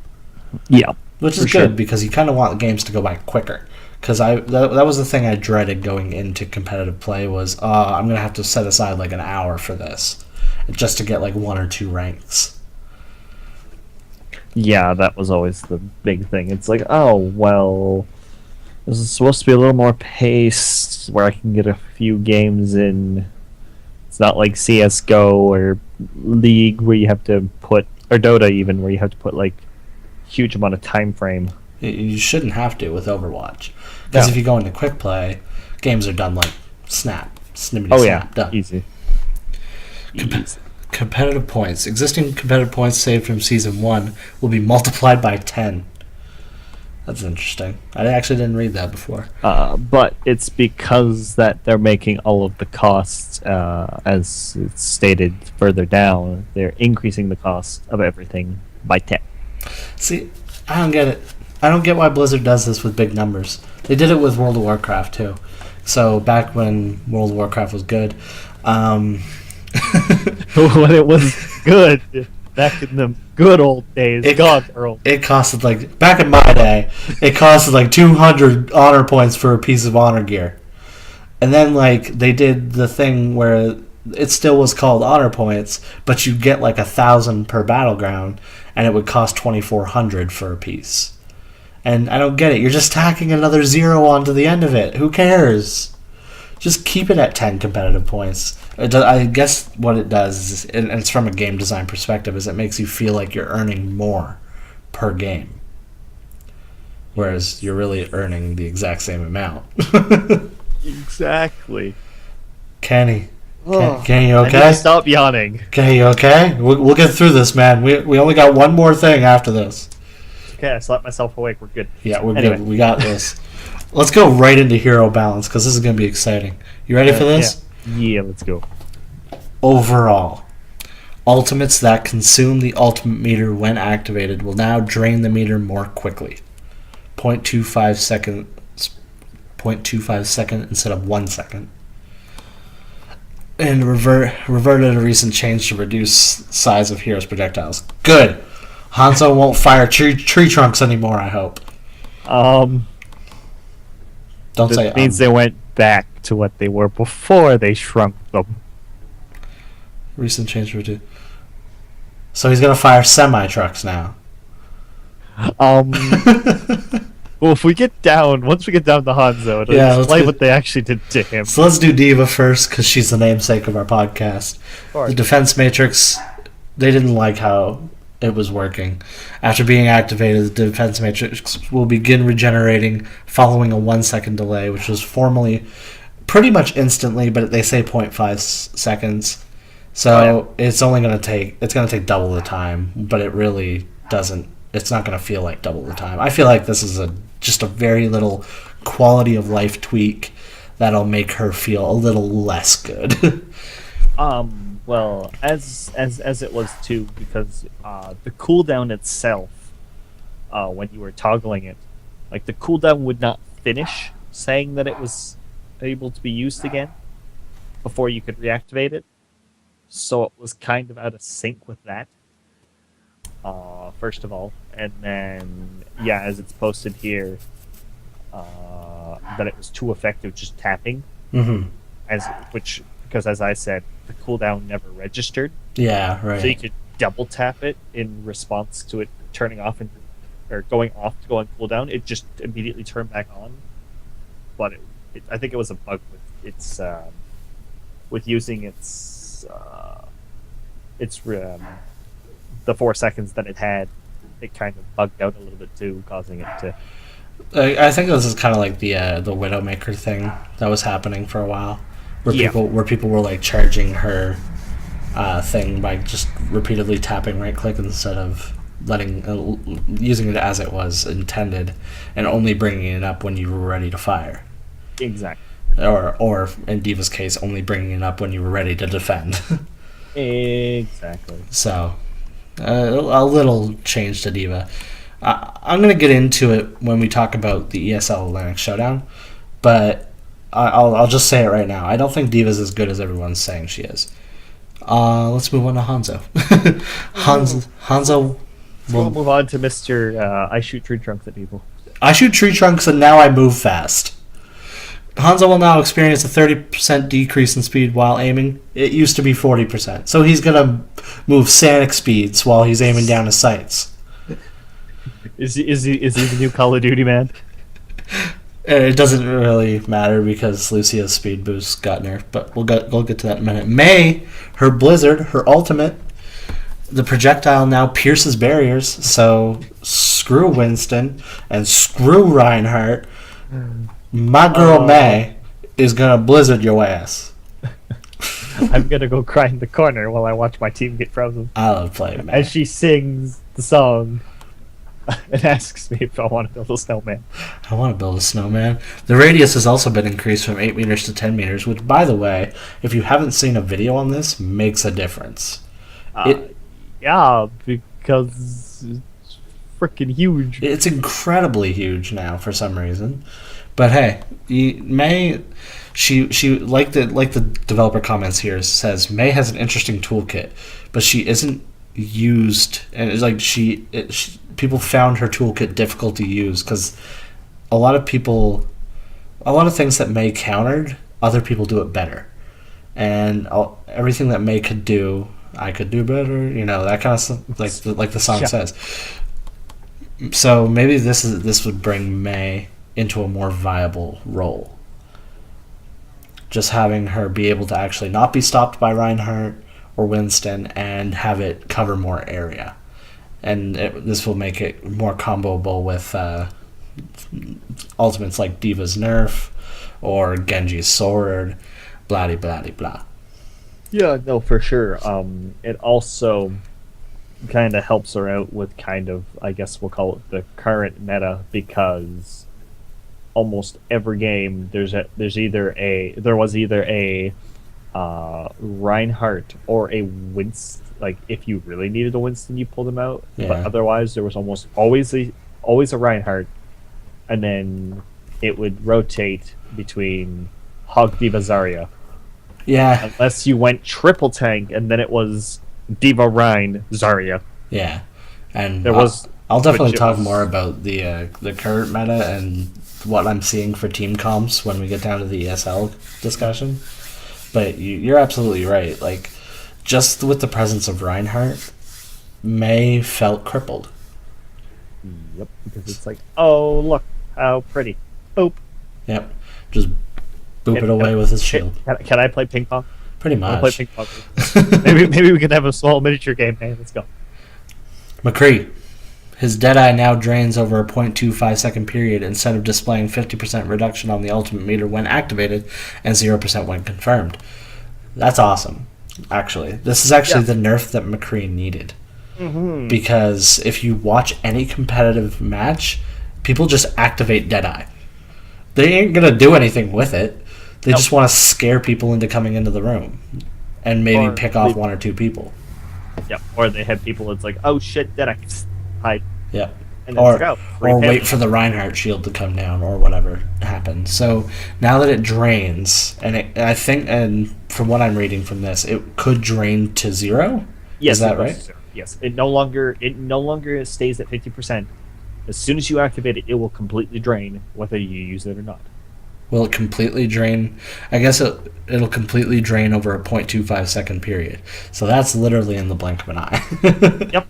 Yeah. Which is good because you kind of want games to go by quicker. Because that was the thing I dreaded going into competitive play was, I'm going to have to set aside like an hour for this just to get like 1 or 2 ranks. Yeah, that was always the big thing. It's like, oh, well, this is supposed to be a little more pace where I can get a few games in. It's not like CSGO or League where you have to put, or Dota even, where you have to put like huge amount of time frame. You shouldn't have to with Overwatch. Because if you go into quick play, games are done like snap, snippety snap, done. Easy. Competitive points. Existing competitive points saved from Season 1 will be multiplied by 10. That's interesting. I actually didn't read that before. But it's because that they're making all of the costs, as it's stated further down, they're increasing the cost of everything by 10. See, I don't get it. I don't get why Blizzard does this with big numbers. They did it with World of Warcraft, too. So, back when World of Warcraft was good, when it was good, back in the good old days, it costed like, back in my day, it costed like 200 honor points for a piece of honor gear. And then, like, they did the thing where it still was called honor points, but you get like 1,000 per battleground, and it would cost 2,400 for a piece. And I don't get it. You're just tacking another 0 onto the end of it. Who cares? Just keep it at 10 competitive points. I guess what it does, is, and it's from a game design perspective, is it makes you feel like you're earning more per game. Whereas you're really earning the exact same amount. Exactly. Kenny, you okay? I need to stop yawning. Kenny, you okay? We'll get through this, man. We only got one more thing after this. Okay, I slapped myself awake. We're good. Yeah, we're good. We got this. Let's go right into hero balance because this is going to be exciting. You ready for this? Yeah, let's go. Overall, ultimates that consume the ultimate meter when activated will now drain the meter more quickly. 0.25 second instead of 1 second. And reverted a recent change to reduce size of heroes' projectiles. Good. Hanzo won't fire tree trunks anymore, I hope. Don't say it. Means they went back to what they were before they shrunk them. Recent change to reduce. So he's gonna fire semi-trucks now. Well, once we get down to Hanzo, it'll explain what they actually did to him. So let's do Diva first, because she's the namesake of our podcast. The defense matrix, they didn't like how it was working. After being activated, the defense matrix will begin regenerating following a 1 second delay, which was formally pretty much instantly, but they say 0.5 seconds. So it's only going to take double the time, but it really doesn't. It's not going to feel like double the time. I feel like this is just a very little quality of life tweak that'll make her feel a little less good. Well, as it was too, because the cooldown itself, when you were toggling it, like the cooldown would not finish, saying that it was able to be used again before you could reactivate it. So it was kind of out of sync with that. First of all, and then as it's posted here, that it was too effective just tapping, because as I said, the cooldown never registered. Yeah, right. So you could double tap it in response to it turning off or going off to go on cooldown. It just immediately turned back on. But I think it was a bug with using the 4 seconds that it had. It kind of bugged out a little bit too, causing it to. I think this is kind of like the Widowmaker thing that was happening for a while, where people were like charging her thing by just repeatedly tapping right click instead of using it as it was intended and only bringing it up when you were ready to fire. Exactly. Or in D.Va's case, only bringing it up when you were ready to defend. Exactly. So, a little change to D.Va. I'm going to get into it when we talk about the ESL Linux Showdown, but I'll just say it right now. I don't think D.Va's as good as everyone's saying she is. Let's move on to Hanzo. Hanzo. We'll move on to Mr. I shoot tree trunks at people. I shoot tree trunks and now I move fast. Hanzo will now experience a 30% decrease in speed while aiming. It used to be 40%. So he's going to move Sonic speeds while he's aiming down his sights. Is he the new Call of Duty man? It doesn't really matter because Lucia's speed boost got nerfed, but we'll get to that in a minute. Mei, her Blizzard, her ultimate, the projectile now pierces barriers, so screw Winston and screw Reinhardt. My girl Mei is gonna Blizzard your ass. I'm gonna go cry in the corner while I watch my team get frozen. I love playing Mei. As she sings the song and asks me if I want to build a snowman. I want to build a snowman. The radius has also been increased from 8 meters to 10 meters, which, by the way, if you haven't seen a video on this, makes a difference. Yeah, because it's freaking huge. It's incredibly huge now for some reason. But hey, Mei, she like the developer comments here says Mei has an interesting toolkit, but she isn't used, and it's like people found her toolkit difficult to use because a lot of things that Mei countered, other people do it better, and everything that Mei could do, I could do better. That kind of stuff, like the song says. So maybe this would bring Mei into a more viable role. Just having her be able to actually not be stopped by Reinhardt or Winston and have it cover more area. And this will make it more comboable with ultimates like D.Va's Nerf or Genji's Sword, blah blah blah. Yeah, no, for sure. It also kind of helps her out with kind of, I guess we'll call it the current meta, because almost every game there was either a Reinhardt or a Winston. Like if you really needed a Winston, you pulled him out. Yeah. But otherwise, there was almost always a Reinhardt, and then it would rotate between Hog, D.Va, Zarya. Yeah. Unless you went triple tank, and then it was D.Va, Rein, Zarya. Yeah. And I'll definitely talk more about the current meta and what I'm seeing for team comps when we get down to the ESL discussion. But you're absolutely right. Like, just with the presence of Reinhardt, Mei felt crippled. Yep, because it's like, oh, look, how pretty. Boop. Yep. Just boop it away with his shield. Can I play ping pong? Pretty much. I'll play ping pong. maybe we can have a small miniature game, man. Let's go. McCree. His Deadeye now drains over a 0.25 second period instead of displaying 50% reduction on the ultimate meter when activated and 0% when confirmed. That's awesome, actually. This is actually the nerf that McCree needed. Mm-hmm. Because if you watch any competitive match, people just activate Deadeye. They ain't going to do anything with it. They just want to scare people into coming into the room and maybe pick off one or two people. Yep, or they have people that's like, oh shit, Deadeye. Hide. Yeah. And Or wait for the Reinhardt shield to come down or whatever happens. So now that it drains, I think, and from what I'm reading from this, it could drain to 0? Yes, is that right? Yes. It no longer stays at 50%. As soon as you activate it, it will completely drain, whether you use it or not. Will it completely drain? I guess it'll completely drain over a 0.25 second period. So that's literally in the blink of an eye. Yep.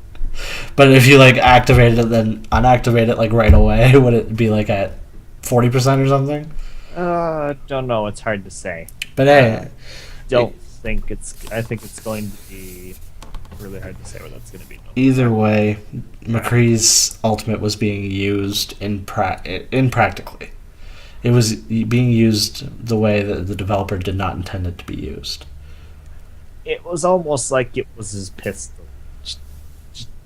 But if you activate it then unactivate it right away, would it be at 40% or something? Don't know. It's hard to say. But hey, I think it's going to be really hard to say what that's going to be. Either way, McCree's ultimate was being used impractically. It was being used the way that the developer did not intend it to be used. it was almost like it was his pistol.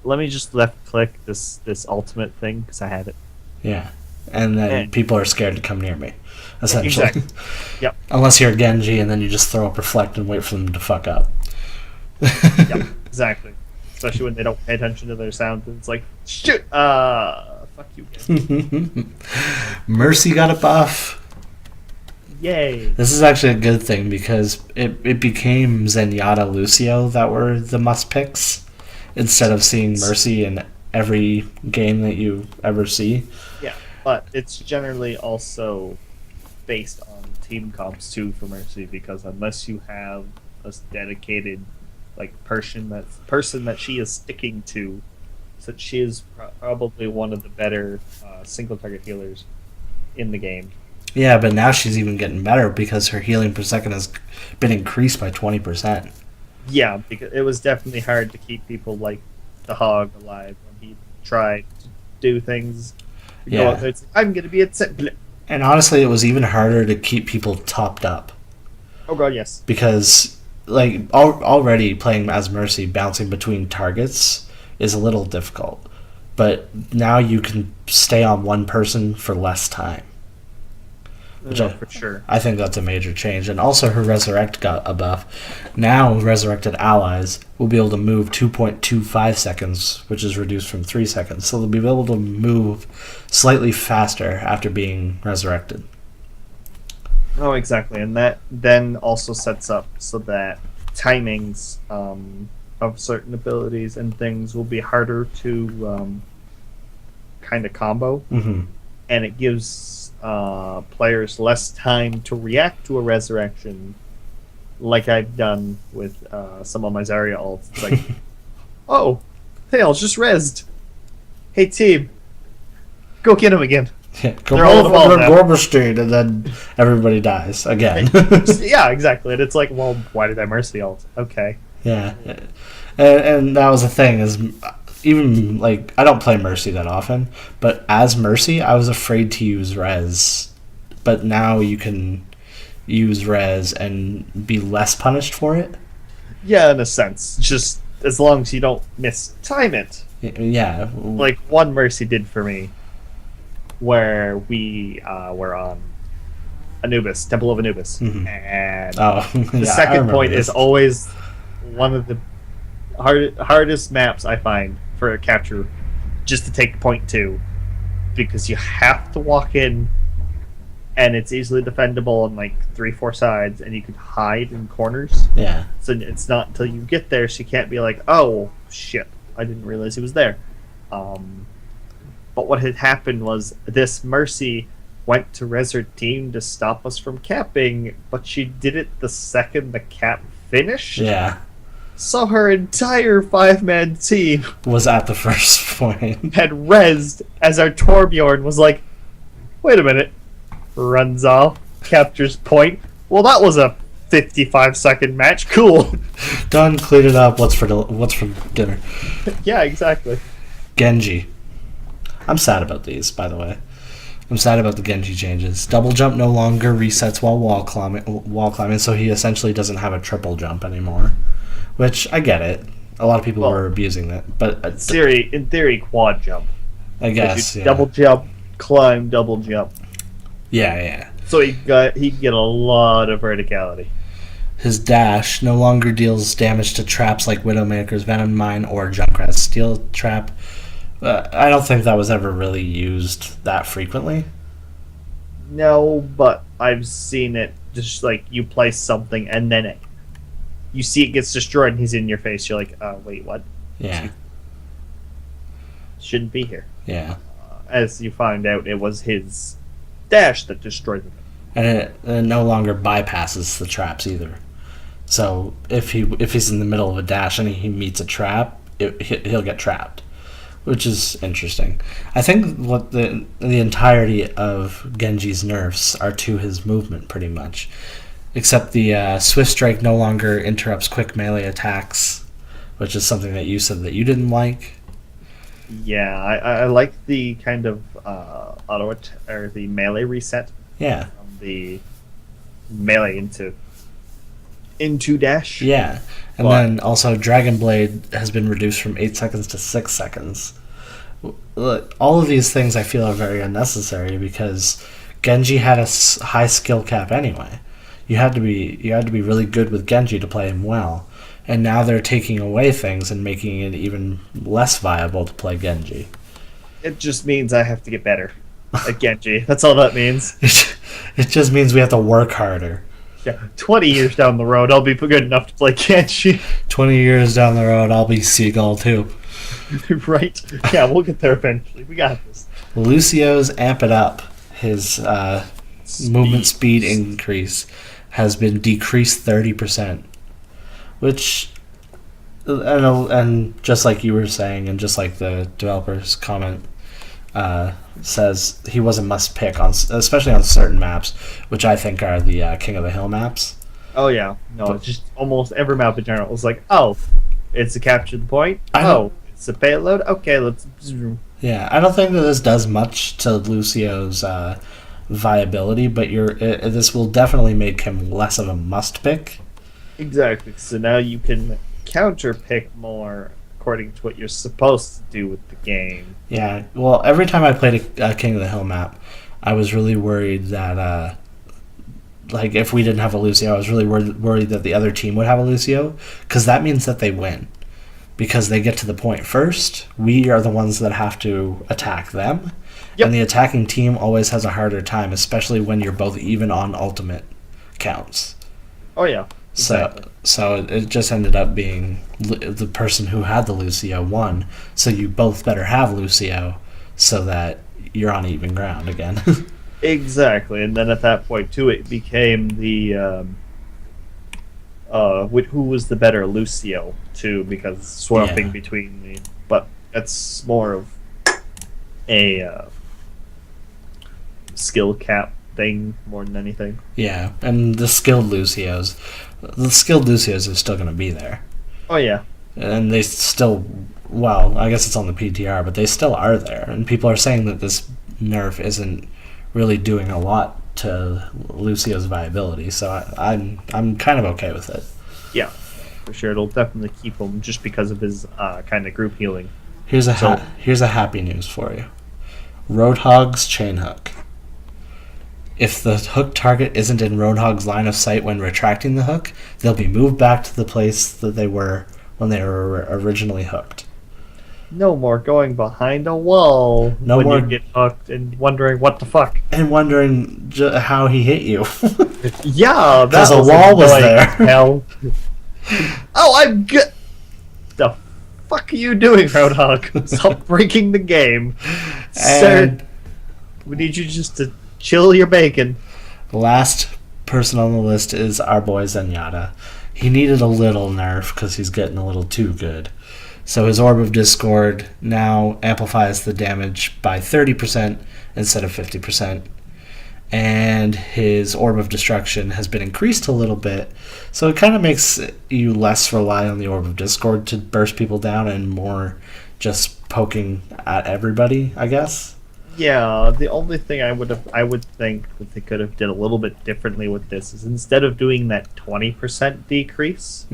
Let me just left click this ultimate thing because I had it. Yeah, and then people are scared to come near me, essentially. Exactly. Yep. Unless you're Genji, and then you just throw up reflect and wait for them to fuck up. Yep. Exactly. Especially when they don't pay attention to their sound. It's like, shoot! Fuck you, Genji. Mercy got a buff. Yay! This is actually a good thing because it became Zenyatta Lucio that were the must picks instead of seeing Mercy in every game that you ever see. Yeah, but it's generally also based on team comps too for Mercy because unless you have a dedicated person that she is sticking to, so she is probably one of the better single target healers in the game. Yeah, but now she's even getting better because her healing per second has been increased by 20%. Yeah, because it was definitely hard to keep people like the Hog alive when he tried to do things. Yeah. There, I'm going to be at set. And honestly, it was even harder to keep people topped up. Oh god, yes. Because, already playing as Mercy, bouncing between targets is a little difficult. But now you can stay on one person for less time. For sure. I think that's a major change. And also her Resurrect got a buff. Now resurrected allies will be able to move 2.25 seconds, which is reduced from 3 seconds. So they'll be able to move slightly faster after being resurrected. Oh, exactly. And that then also sets up so that timings of certain abilities and things will be harder to kind of combo. Mm-hmm. And it gives players less time to react to a resurrection, like I've done with some of my Zarya ults. It's like, oh, hey, I just rezzed. Hey, team, go get him again. Yeah, They're all involved now. Gorberstein, and then everybody dies again. Yeah, exactly. And it's like, well, why did I Mercy ult? Okay. Yeah, and that was the thing is. Even, I don't play Mercy that often, but as Mercy, I was afraid to use Res. But now you can use Res and be less punished for it? Yeah, in a sense. Just as long as you don't mistime it. Yeah. Like one Mercy did for me, where we were on Anubis, Temple of Anubis. Mm-hmm. And the second point is always one of the hardest maps I find for a capture, just to take point 2, because you have to walk in and it's easily defendable on 3-4 sides and you can hide in corners. Yeah. So it's not until you get there, so you can't be like, oh shit, I didn't realize he was there. But what had happened was this Mercy went to Resort Team to stop us from capping, but she did it the second the cap finished. Yeah. So her entire 5-man team was at the first point. Had rezzed as our Torbjorn was like, wait a minute. Runs off, captures point. Well, that was a 55-second match. Cool. Done, cleared it up. What's for dinner? Yeah, exactly. Genji. I'm sad about these, by the way. I'm sad about the Genji changes. Double jump no longer resets while wall climbing, so he essentially doesn't have a triple jump anymore. Which, I get it. A lot of people were abusing that. But in theory, quad jump. I guess, yeah. Double jump, climb, double jump. Yeah. So he get a lot of verticality. His dash no longer deals damage to traps like Widowmaker's Venom Mine or Junkrat's Steel Trap. I don't think that was ever really used that frequently. No, but I've seen it just you place something and then you see it gets destroyed and he's in your face. You're like, wait, what? Yeah. Shouldn't be here. Yeah. As you find out, it was his dash that destroyed him. And it no longer bypasses the traps either. So if he's in the middle of a dash and he meets a trap, he'll get trapped, which is interesting. I think what the entirety of Genji's nerfs are to his movement, pretty much. Except the Swift Strike no longer interrupts quick melee attacks, which is something that you said that you didn't like. Yeah, I like the kind of auto or the melee reset. Yeah. From the melee into into dash. Yeah. And then also Dragon Blade has been reduced from 8 seconds to 6 seconds. Look, all of these things I feel are very unnecessary because Genji had a high skill cap anyway. You had to be really good with Genji to play him well. And now they're taking away things and making it even less viable to play Genji. It just means I have to get better at Genji. That's all that means. It just means we have to work harder. Yeah, 20 years down the road, I'll be good enough to play Genji. 20 years down the road, I'll be Seagull too. Right? Yeah, we'll get there eventually. We got this. Lucio's Amp It Up, his movement speed increase, has been decreased 30%. Which, and just like you were saying, and just like the developer's comment says, he was a must pick, especially on certain maps, which I think are the King of the Hill maps. Oh, yeah. No, it's just almost every map in general. It's like, oh, it's a capture the point. It's a payload. Okay, let's. Yeah, I don't think that this does much to Lucio's viability, but this will definitely make him less of a must pick. Exactly. So now you can counter pick more according to what you're supposed to do with the game. Yeah. Well, every time I played a King of the Hill map, I was really worried that, like, if we didn't have a Lucio, I was really worried that the other team would have a Lucio, because that means that they win. Because they get to the point first, we are the ones that have to attack them. Yep. And the attacking team always has a harder time, especially when you're both even on ultimate counts. Oh, yeah. Exactly. So it just ended up being the person who had the Lucio won. So you both better have Lucio so that you're on even ground again. Exactly. And then at that point, too, it became the... who was the better Lucio, too, because swapping between the... But that's more of a skill cap thing more than anything. Yeah, and the skilled Lucios are still going to be there. Oh, yeah. And they still, well, I guess it's on the PTR, but they still are there. And people are saying that this nerf isn't really doing a lot to Lucio's viability, so I'm kind of okay with it. Yeah, for sure. It'll definitely keep him just because of his kind of group healing. Here's a happy news for you. Roadhog's chain hook. If the hook target isn't in Roadhog's line of sight when retracting the hook, they'll be moved back to the place that they were when they were originally hooked. No more going behind a wall when you get hooked and wondering what the fuck. And wondering how he hit you. Yeah, because a wall was there. Hell. Oh, I'm good. The fuck are you doing, Roadhog? Stop breaking the game. Sir, we need you just to chill your bacon. The last person on the list is our boy Zenyatta. He needed a little nerf because he's getting a little too good. So his Orb of Discord now amplifies the damage by 30% instead of 50%. And his Orb of Destruction has been increased a little bit. So it kind of makes you less rely on the Orb of Discord to burst people down and more just poking at everybody, I guess. Yeah, the only thing I would think that they could have did a little bit differently with this is instead of doing that 20% decrease,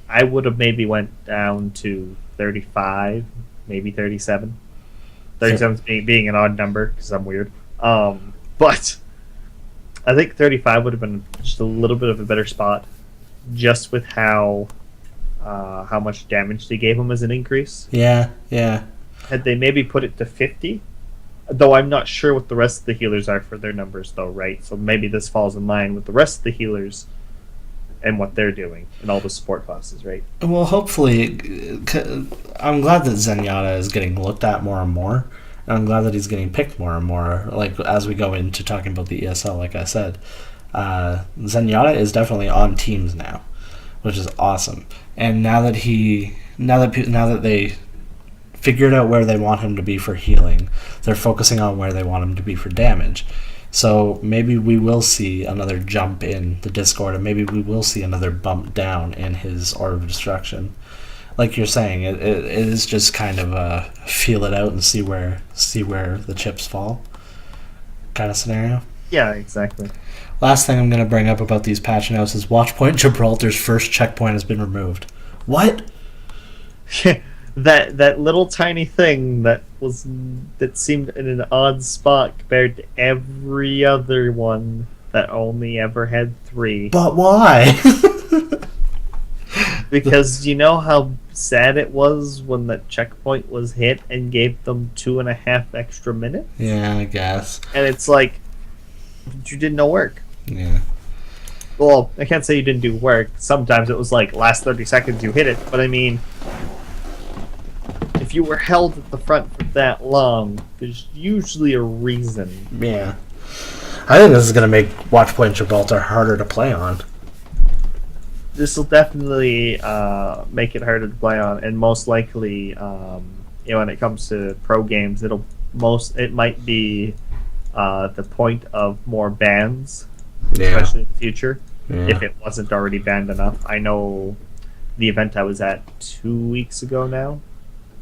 I would have maybe went down to 35, maybe 37. 37 being an odd number because I'm weird. But I think 35 would have been just a little bit of a better spot, just with how much damage they gave him as an increase. Yeah. Had they maybe put it to 50, though I'm not sure what the rest of the healers are for their numbers, though, right? So maybe this falls in line with the rest of the healers and what they're doing and all the support classes, right? Well, hopefully, I'm glad that Zenyatta is getting looked at more and more. And I'm glad that he's getting picked more and more, like, as we go into talking about the ESL, like I said. Zenyatta is definitely on teams now, which is awesome. And now that they figured out where they want him to be for healing, they're focusing on where they want him to be for damage. So maybe we will see another jump in the Discord, and maybe we will see another bump down in his Orb of Destruction. Like you're saying, it is just kind of a feel it out and see where the chips fall kind of scenario. Yeah, exactly. Last thing I'm going to bring up about these patch notes is Watchpoint Gibraltar's first checkpoint has been removed. What? that little tiny thing that seemed in an odd spot compared to every other one that only ever had 3. But why? Because you know how sad it was when that checkpoint was hit and gave them 2.5 extra minutes? Yeah, I guess. And it's like, you did no work. Yeah. Well, I can't say you didn't do work. Sometimes it was like, last 30 seconds you hit it. But I mean, if you were held at the front for that long, there's usually a reason. Yeah. I think this is going to make Watchpoint Gibraltar harder to play on. This will definitely make it harder to play on, and most likely, when it comes to pro games, it might be the point of more bans, especially in the future, if it wasn't already banned enough. I know the event I was at 2 weeks ago now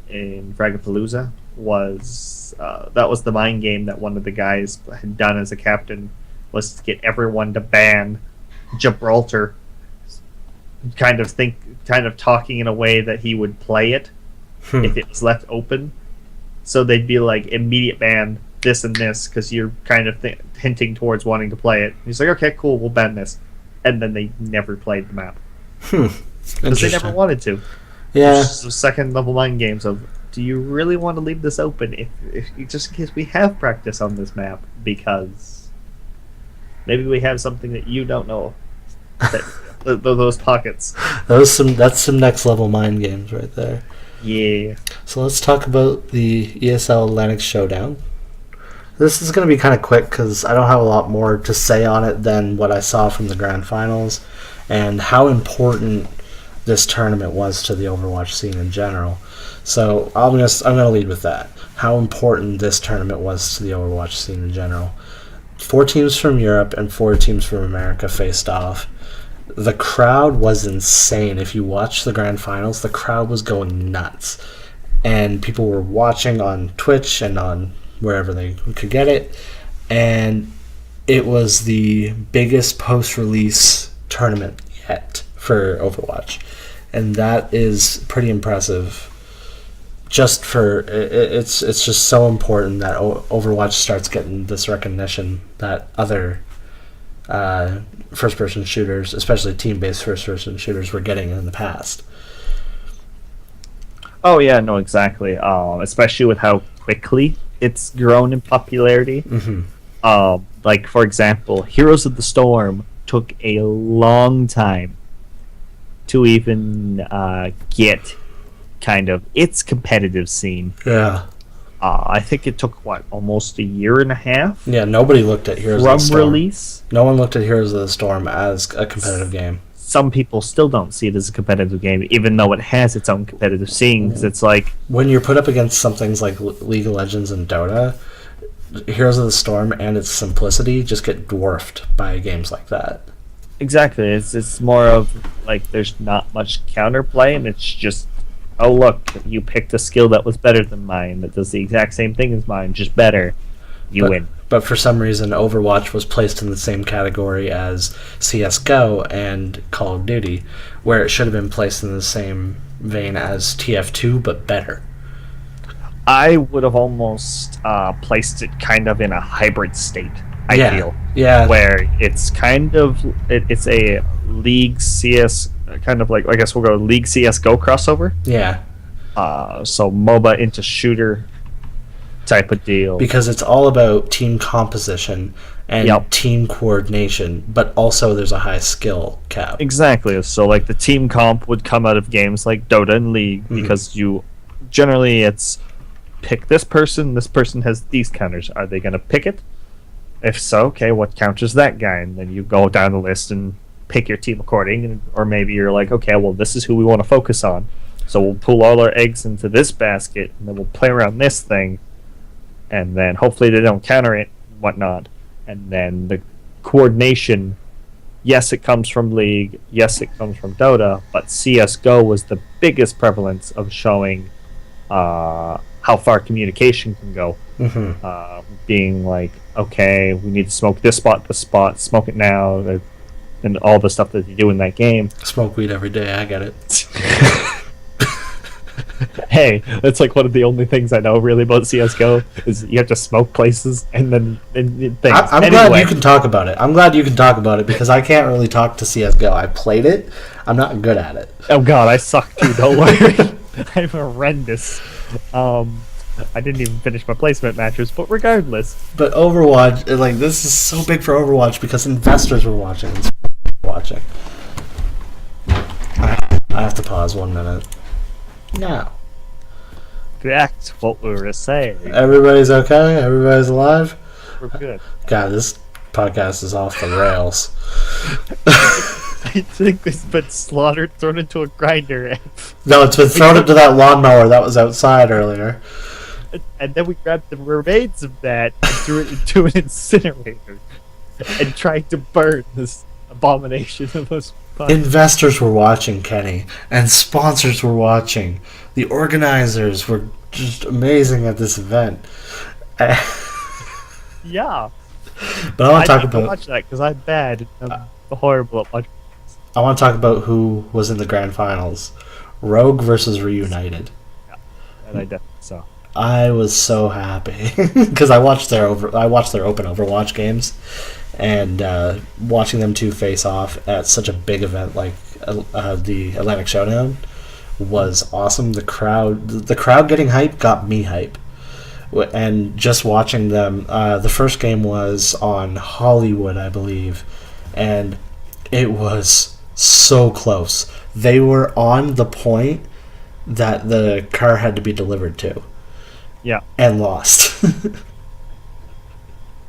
in Fragapalooza was that was the mind game that one of the guys had done as a captain, was to get everyone to ban Gibraltar. Kind of talking in a way that he would play it if it was left open. So they'd be like, immediate ban, this and this, because you're kind of hinting towards wanting to play it. And he's like, okay, cool, we'll ban this. And then they never played the map. Because they never wanted to. Yeah. So second level mind games of, do you really want to leave this open if just in case we have practice on this map? Because maybe we have something that you don't know. Those pockets. That's some next level mind games right there. Yeah. So let's talk about the ESL Atlantic Showdown. This is going to be kind of quick because I don't have a lot more to say on it than what I saw from the grand finals and how important this tournament was to the Overwatch scene in general. So I'm gonna lead with that. How important this tournament was to the Overwatch scene in general. 4 teams from Europe and 4 teams from America faced off. The crowd was insane. If you watch the grand finals, the crowd was going nuts. And people were watching on Twitch and on wherever they could get it. And it was the biggest post-release tournament yet for Overwatch. And that is pretty impressive. Just for it's just so important that Overwatch starts getting this recognition that other first-person shooters, especially team-based first-person shooters, were getting in the past. Oh yeah, no, exactly. Especially with how quickly it's grown in popularity. Mm-hmm. Like for example, Heroes of the Storm took a long time to even get kind of its competitive scene. Yeah. I think it took almost a year and a half. Yeah, nobody looked at Heroes of the Storm. From release. No one looked at Heroes of the Storm as a competitive game. Some people still don't see it as a competitive game, even though it has its own competitive scene. Because it's like, when you're put up against some things like League of Legends and Dota, Heroes of the Storm and its simplicity just get dwarfed by games like that. exactly. It's more of like there's not much counterplay, and it's just, oh look, you picked a skill that was better than mine, that does the exact same thing as mine, just better. You win. But for some reason, Overwatch was placed in the same category as CSGO and Call of Duty, where it should have been placed in the same vein as TF2, but better. I would have almost placed it kind of in a hybrid state, I feel. Yeah. Where it's kind of, it's a League CS, kind of like, I guess we'll go League CSGO crossover. Yeah. So MOBA into shooter type of deal. Because it's all about team composition and team coordination, but also there's a high skill cap. Exactly. So like the team comp would come out of games like Dota and League, because you generally it's pick this person has these counters. Are they going to pick it? If so, okay, what counters that guy? And then you go down the list and pick your team according, or maybe you're like, okay, well, this is who we want to focus on. So we'll pull all our eggs into this basket, and then we'll play around this thing, and then hopefully they don't counter it, whatnot. And then the coordination, yes, it comes from League, yes, it comes from Dota, but CSGO was the biggest prevalence of showing how far communication can go. being like, okay, we need to smoke this spot, smoke it now, and all the stuff that you do in that game. Smoke weed every day, I get it. Hey, that's like one of the only things I know really about CSGO is you have to smoke places and then things. I'm glad you can talk about it. I'm glad you can talk about it because I can't really talk to CSGO. I played it. I'm not good at it. Oh god, I suck too, don't worry. I'm horrendous. I didn't even finish my placement matches, but regardless. But Overwatch, like, this is so big for Overwatch because investors were watching. I have to pause 1 minute. Now. Back to what we were saying. Everybody's okay? Everybody's alive? We're good. God, this podcast is off the rails. I think it's been slaughtered, thrown into a grinder. No, it's been thrown into that lawnmower that was outside earlier. And then we grabbed the remains of that and threw it into an incinerator and tried to burn this abomination of us. Investors were watching, Kenny, and sponsors were watching. The organizers were just amazing at this event. Yeah. But I want to talk about about... watch that because I'm bad. I'm horrible at watching. I want to talk about who was in the grand finals. Rogue versus Reunited. Yeah, and I definitely saw. I was so happy because I watched their open Overwatch games, and watching them two face off at such a big event like the Atlantic Showdown was awesome. The crowd getting hype got me hype, and just watching them. The first game was on Hollywood, I believe, and it was so close. They were on the point that the car had to be delivered to. Yeah. And lost.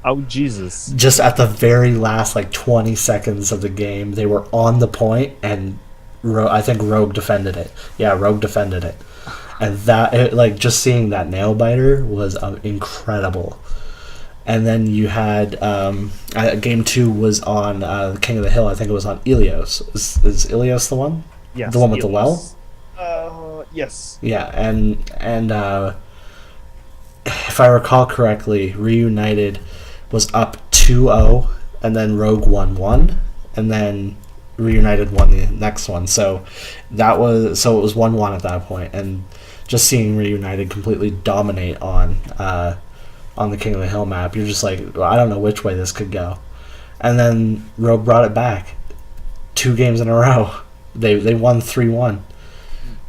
Oh, Jesus. Just at the very last, 20 seconds of the game, they were on the point, and I think Rogue defended it. Yeah, Rogue defended it. And just seeing that nail biter was incredible. And then you had, game 2 was on King of the Hill. I think it was on Ilios. Is Ilios the one? Yes. The one with Ilios. the well? Yes. Yeah, and if I recall correctly, Reunited was up 2-0, and then Rogue won 1, and then Reunited won the next one. So it was 1-1 at that point, and just seeing Reunited completely dominate on the King of the Hill map, you're just like, I don't know which way this could go. And then Rogue brought it back 2 games in a row. They won 3-1.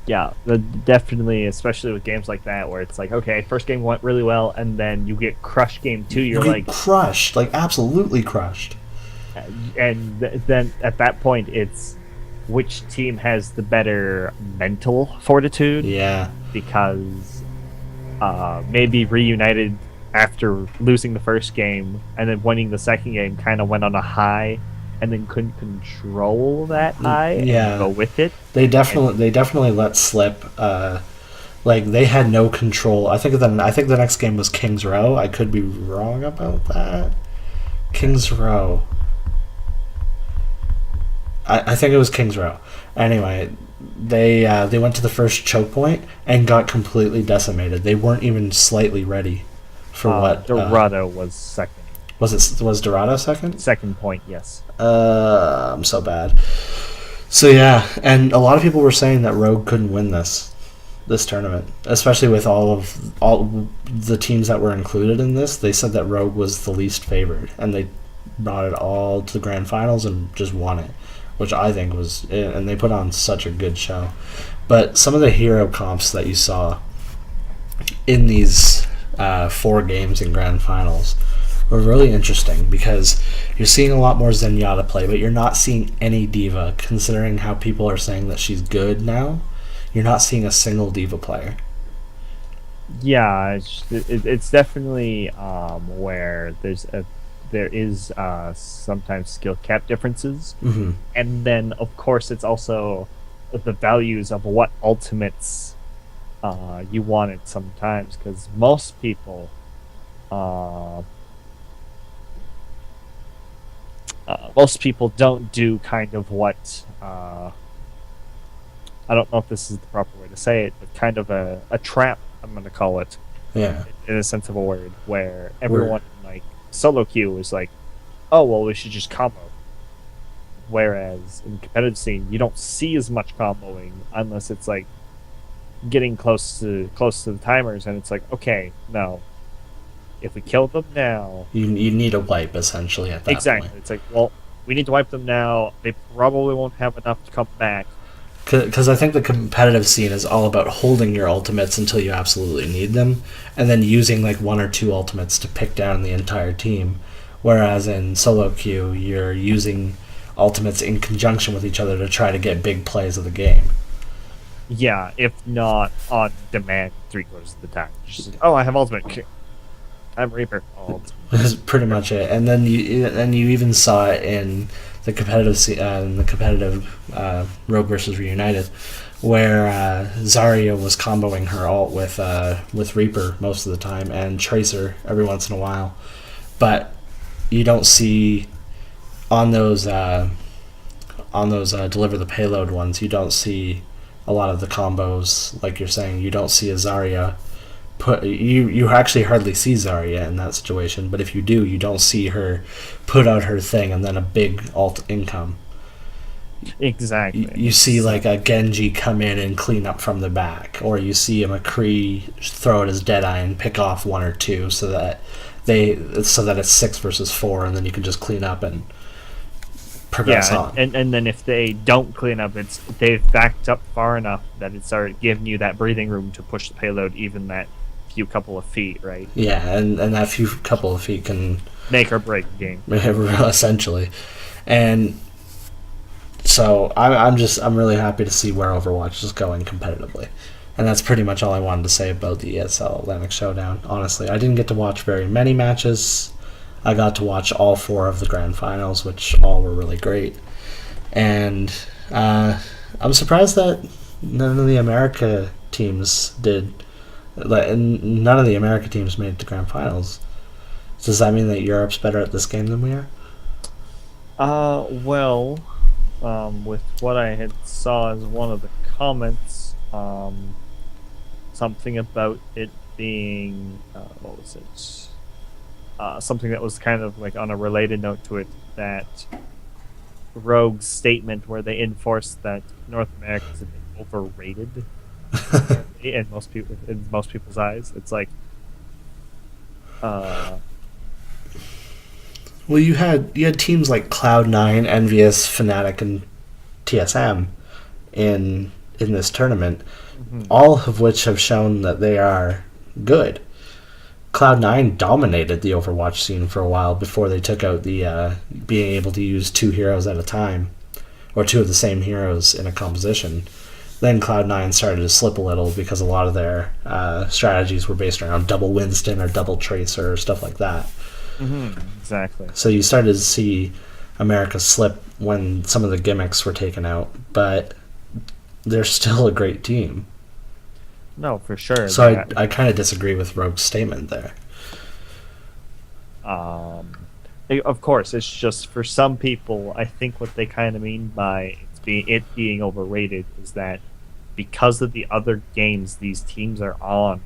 Yeah, definitely, especially with games like that, where it's like, okay, first game went really well, and then you get crushed game 2, you're like... crushed, absolutely crushed. And then, at that point, it's which team has the better mental fortitude. Yeah. Because maybe Reunited, after losing the first game, and then winning the second game, kind of went on a high, and then couldn't control that high and go with it. They definitely let slip. They had no control. I think the next game was King's Row. I could be wrong about that. King's Row. I think it was King's Row. Anyway, they went to the first choke point and got completely decimated. They weren't even slightly ready for what. Dorado was second. Was Dorado second? Second point, yes. I'm so bad. So yeah, and a lot of people were saying that Rogue couldn't win this tournament, especially with all the teams that were included in this. They said that Rogue was the least favored, and they brought it all to the grand finals and just won it, which I think was, and they put on such a good show. But some of the hero comps that you saw in these 4 games in grand finals were really interesting because you're seeing a lot more Zenyatta play, but you're not seeing any diva, considering how people are saying that she's good now. You're not seeing a single diva player. Yeah, it's definitely where there is sometimes skill cap differences, and then of course it's also the values of what ultimates you wanted sometimes, because most people don't do kind of what I don't know if this is the proper way to say it, but kind of a trap, I'm going to call it, Yeah. in a sense of a word, where everyone like solo queue is like, oh well, we should just combo. Whereas in the competitive scene, you don't see as much comboing unless it's like getting close to the timers, and it's like, okay, no, if we kill them now, You need a wipe essentially at that exactly. point. It's like, well, we need to wipe them now. They probably won't have enough to come back. Because I think the competitive scene is all about holding your ultimates until you absolutely need them, and then using like one or two ultimates to pick down the entire team. Whereas in solo queue, you're using ultimates in conjunction with each other to try to get big plays of the game. Yeah, if not on demand 3/4 of the time. Just, oh, I have ultimate. I'm Reaper. That's pretty much it. And then you even saw it in the competitive Rogue versus Reunited, where Zarya was comboing her ult with Reaper most of the time and Tracer every once in a while, but you don't see on those deliver the payload ones. You don't see a lot of the combos like you're saying. You don't see a Zarya. You actually hardly see Zarya in that situation, but if you do, you don't see her put out her thing and then a big ult income. Exactly. You see like a Genji come in and clean up from the back, or you see a McCree throw out his Deadeye and pick off one or two so that it's 6 versus 4, and then you can just clean up and progress on. And then if they don't clean up, they've backed up far enough that it's already giving you that breathing room to push the payload even that few couple of feet, right? Yeah, and that few couple of feet can make or break the game. Essentially. And so I'm really happy to see where Overwatch is going competitively. And that's pretty much all I wanted to say about the ESL Atlantic Showdown. Honestly, I didn't get to watch very many matches. I got to watch all 4 of the grand finals, which all were really great. And I'm surprised that none of the America teams did. None of the America teams made it to grand finals. Does that mean that Europe's better at this game than we are? Well, with what I had saw as one of the comments, something about it being, what was it? Something that was kind of like on a related note to it, that Rogue's statement where they enforced that North America is a bit overrated in most people's eyes. It's like, well, you had teams like Cloud9, Envious, Fnatic, and TSM in this tournament, all of which have shown that they are good. Cloud9 dominated the Overwatch scene for a while before they took out the being able to use 2 heroes at a time, or 2 of the same heroes in a composition. Then Cloud9 started to slip a little because a lot of their strategies were based around double Winston or double Tracer or stuff like that. Exactly. So you started to see America slip when some of the gimmicks were taken out, but they're still a great team. No, for sure. So I kind of disagree with Rogue's statement there. Of course, it's just for some people, I think what they kind of mean by it being overrated is that because of the other games these teams are on,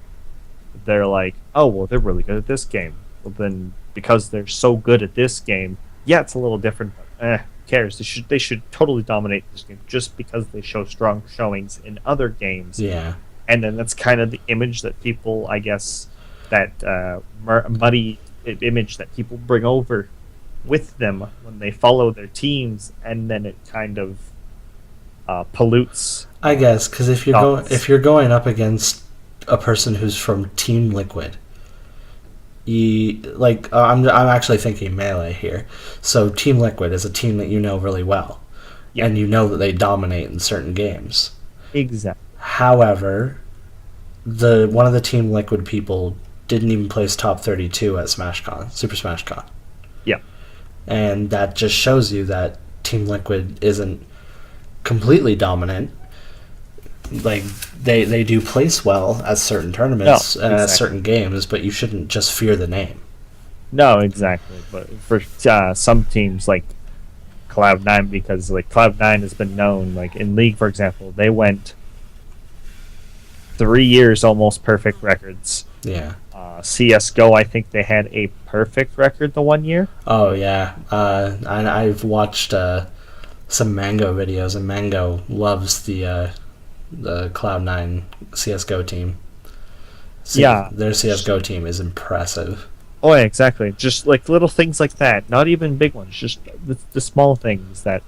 they're like, oh, well, they're really good at this game. Well, then because they're so good at this game, yeah, it's a little different, but who cares? They should totally dominate this game just because they show strong showings in other games. Yeah. And then that's kind of the image that people, I guess, that muddy image that people bring over with them when they follow their teams, and then it kind of pollutes. I guess because if you're going up against a person who's from Team Liquid, I'm actually thinking Melee here. So Team Liquid is a team that you know really well, and you know that they dominate in certain games. Exactly. However, one of the Team Liquid people didn't even place top 32 at SmashCon, Super SmashCon. Yeah. And that just shows you that Team Liquid isn't completely dominant. Like, they do place well at certain tournaments and at certain games, but you shouldn't just fear the name. No, exactly. But for some teams like Cloud9, because like Cloud9 has been known, like in League, for example, they went 3 years almost perfect records Yeah. CS:GO, I think they had a perfect record the one year. Oh yeah. I've watched some Mango videos, and Mango loves the Cloud9 CS:GO team. Yeah. Their CS:GO team is impressive. Oh, yeah, exactly. Just like little things like that. Not even big ones. Just the small things that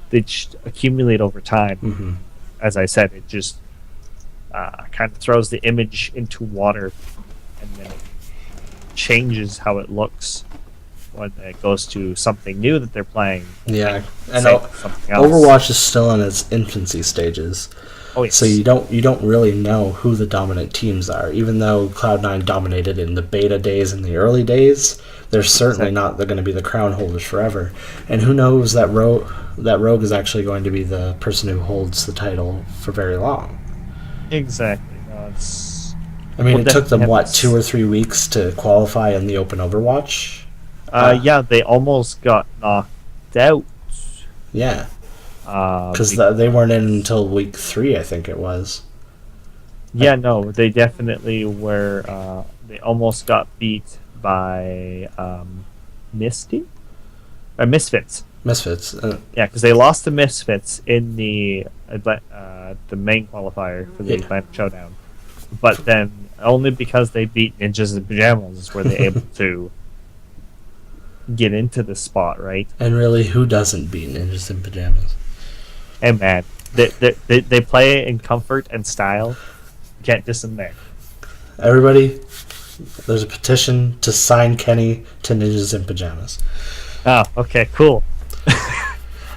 they just accumulate over time. Hmm. As I said, it just kind of throws the image into water, and then it changes how it looks when it goes to something new that they're playing. Yeah, and Something else. Overwatch is still in its infancy stages. Oh, yes. So you don't really know who the dominant teams are. Even though Cloud9 dominated in the beta days and the early days, they're certainly not they're going to be the crown holders forever. And who knows that Rogue is actually going to be the person who holds the title for very long. Exactly. No, it's... I mean, it took them, 2 or 3 weeks to qualify in the Open Overwatch? Yeah, they almost got knocked out. Yeah. Because they weren't in until week 3, I think it was. Yeah, no, they definitely were. They almost got beat by Misfits. Misfits. Yeah, because they lost to Misfits in the main qualifier for the Atlantic Showdown. But then only because they beat Ninjas in Pajamas were they able to get into the spot, right? And really, who doesn't beat Ninjas in Pajamas? Hey man, they play in comfort and style. You can't diss them there. Everybody, there's a petition to sign Kenny to Ninjas in Pajamas. Oh, okay, cool.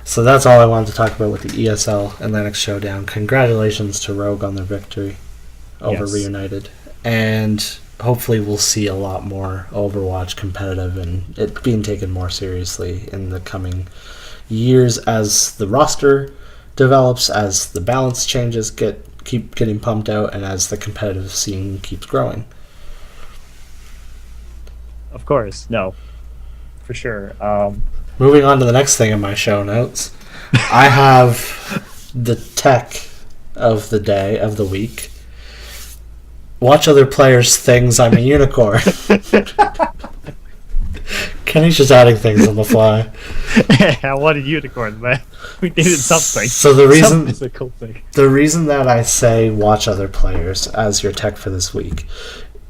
So that's all I wanted to talk about with the ESL Atlantic Showdown. Congratulations to Rogue on their victory over Reunited. And hopefully we'll see a lot more Overwatch competitive and it being taken more seriously in the coming years as the roster develops, as the balance changes keep getting pumped out, and as the competitive scene keeps growing. Of course, no, for sure. Moving on to the next thing in my show notes, I have the tech of the day, of the week. Watch other players' things, I'm a unicorn. Kenny's just adding things on the fly. I wanted unicorn, man. We needed something. So the reason that I say watch other players as your tech for this week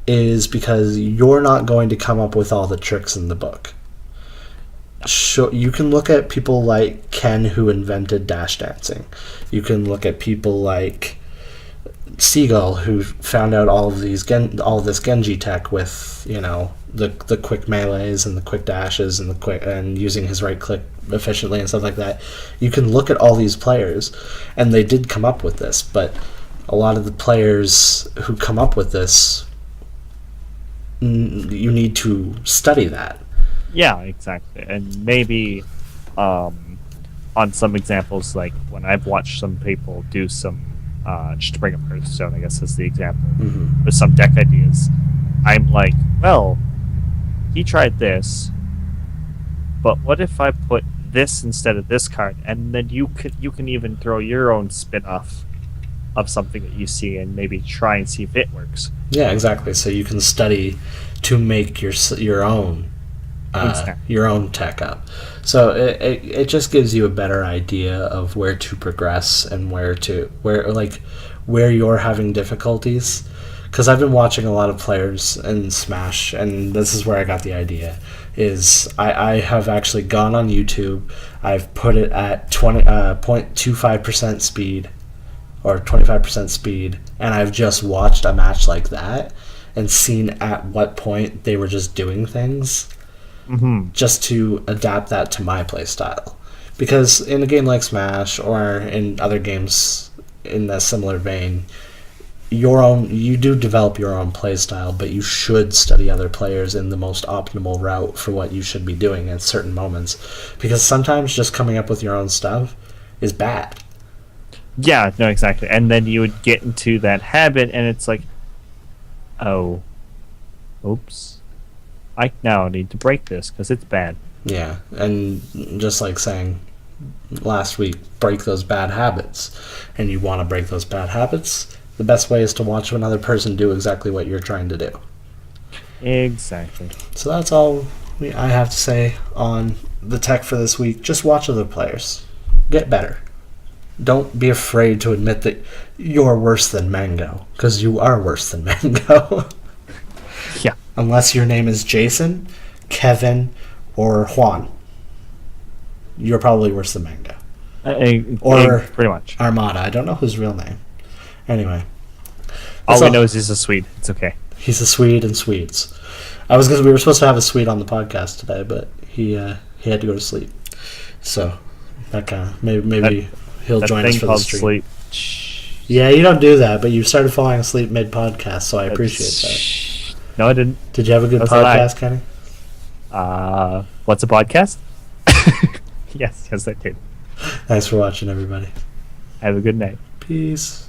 is because you're not going to come up with all the tricks in the book. You can look at people like Ken, who invented dash dancing. You can look at people like Seagull, who found out all of this Genji tech with, the quick melees and the quick dashes and using his right click efficiently and stuff like that. You can look at all these players, and they did come up with this, but a lot of the players who come up with this, you need to study that. Yeah, exactly. And maybe on some examples, like when I've watched some people do some just to bring up Hearthstone, I guess is the example, with some deck ideas, I'm like, well, he tried this, but what if I put this instead of this card? And then you can even throw your own spin-off of something that you see and maybe try and see if it works. Yeah, exactly. So you can study to make your own tech up. So it just gives you a better idea of where to progress and where you're having difficulties. Because I've been watching a lot of players in Smash, and this is where I got the idea. Is I have actually gone on YouTube. I've put it at 0.25% speed or 25% speed, and I've just watched a match like that and seen at what point they were just doing things. Just to adapt that to my play style. Because in a game like Smash or in other games in a similar vein, you do develop your own play style, but you should study other players in the most optimal route for what you should be doing at certain moments. Because sometimes just coming up with your own stuff is bad. Yeah, no, exactly. And then you would get into that habit, and it's like, oh, oops. I now need to break this because it's bad. Yeah, and just like saying last week, break those bad habits. And you want to break those bad habits, the best way is to watch another person do exactly what you're trying to do. Exactly. So that's all I have to say on the tech for this week. Just watch other players. Get better. Don't be afraid to admit that you're worse than Mango, because you are worse than Mango. Yeah. Unless your name is Jason, Kevin, or Juan. You're probably worse than Mango. Or pretty much. Armada. I don't know his real name. Anyway. All we know is he's a Swede. It's okay. He's a Swede and Swedes. We were supposed to have a Swede on the podcast today, but he had to go to sleep. So that kind of maybe he'll join us for the stream. Sleep. Yeah, you don't do that, but you started falling asleep mid podcast, so I appreciate that. No, I didn't. Did you have a good podcast, Kenny? What's a podcast? Yes, I did. Thanks for watching, everybody. Have a good night. Peace.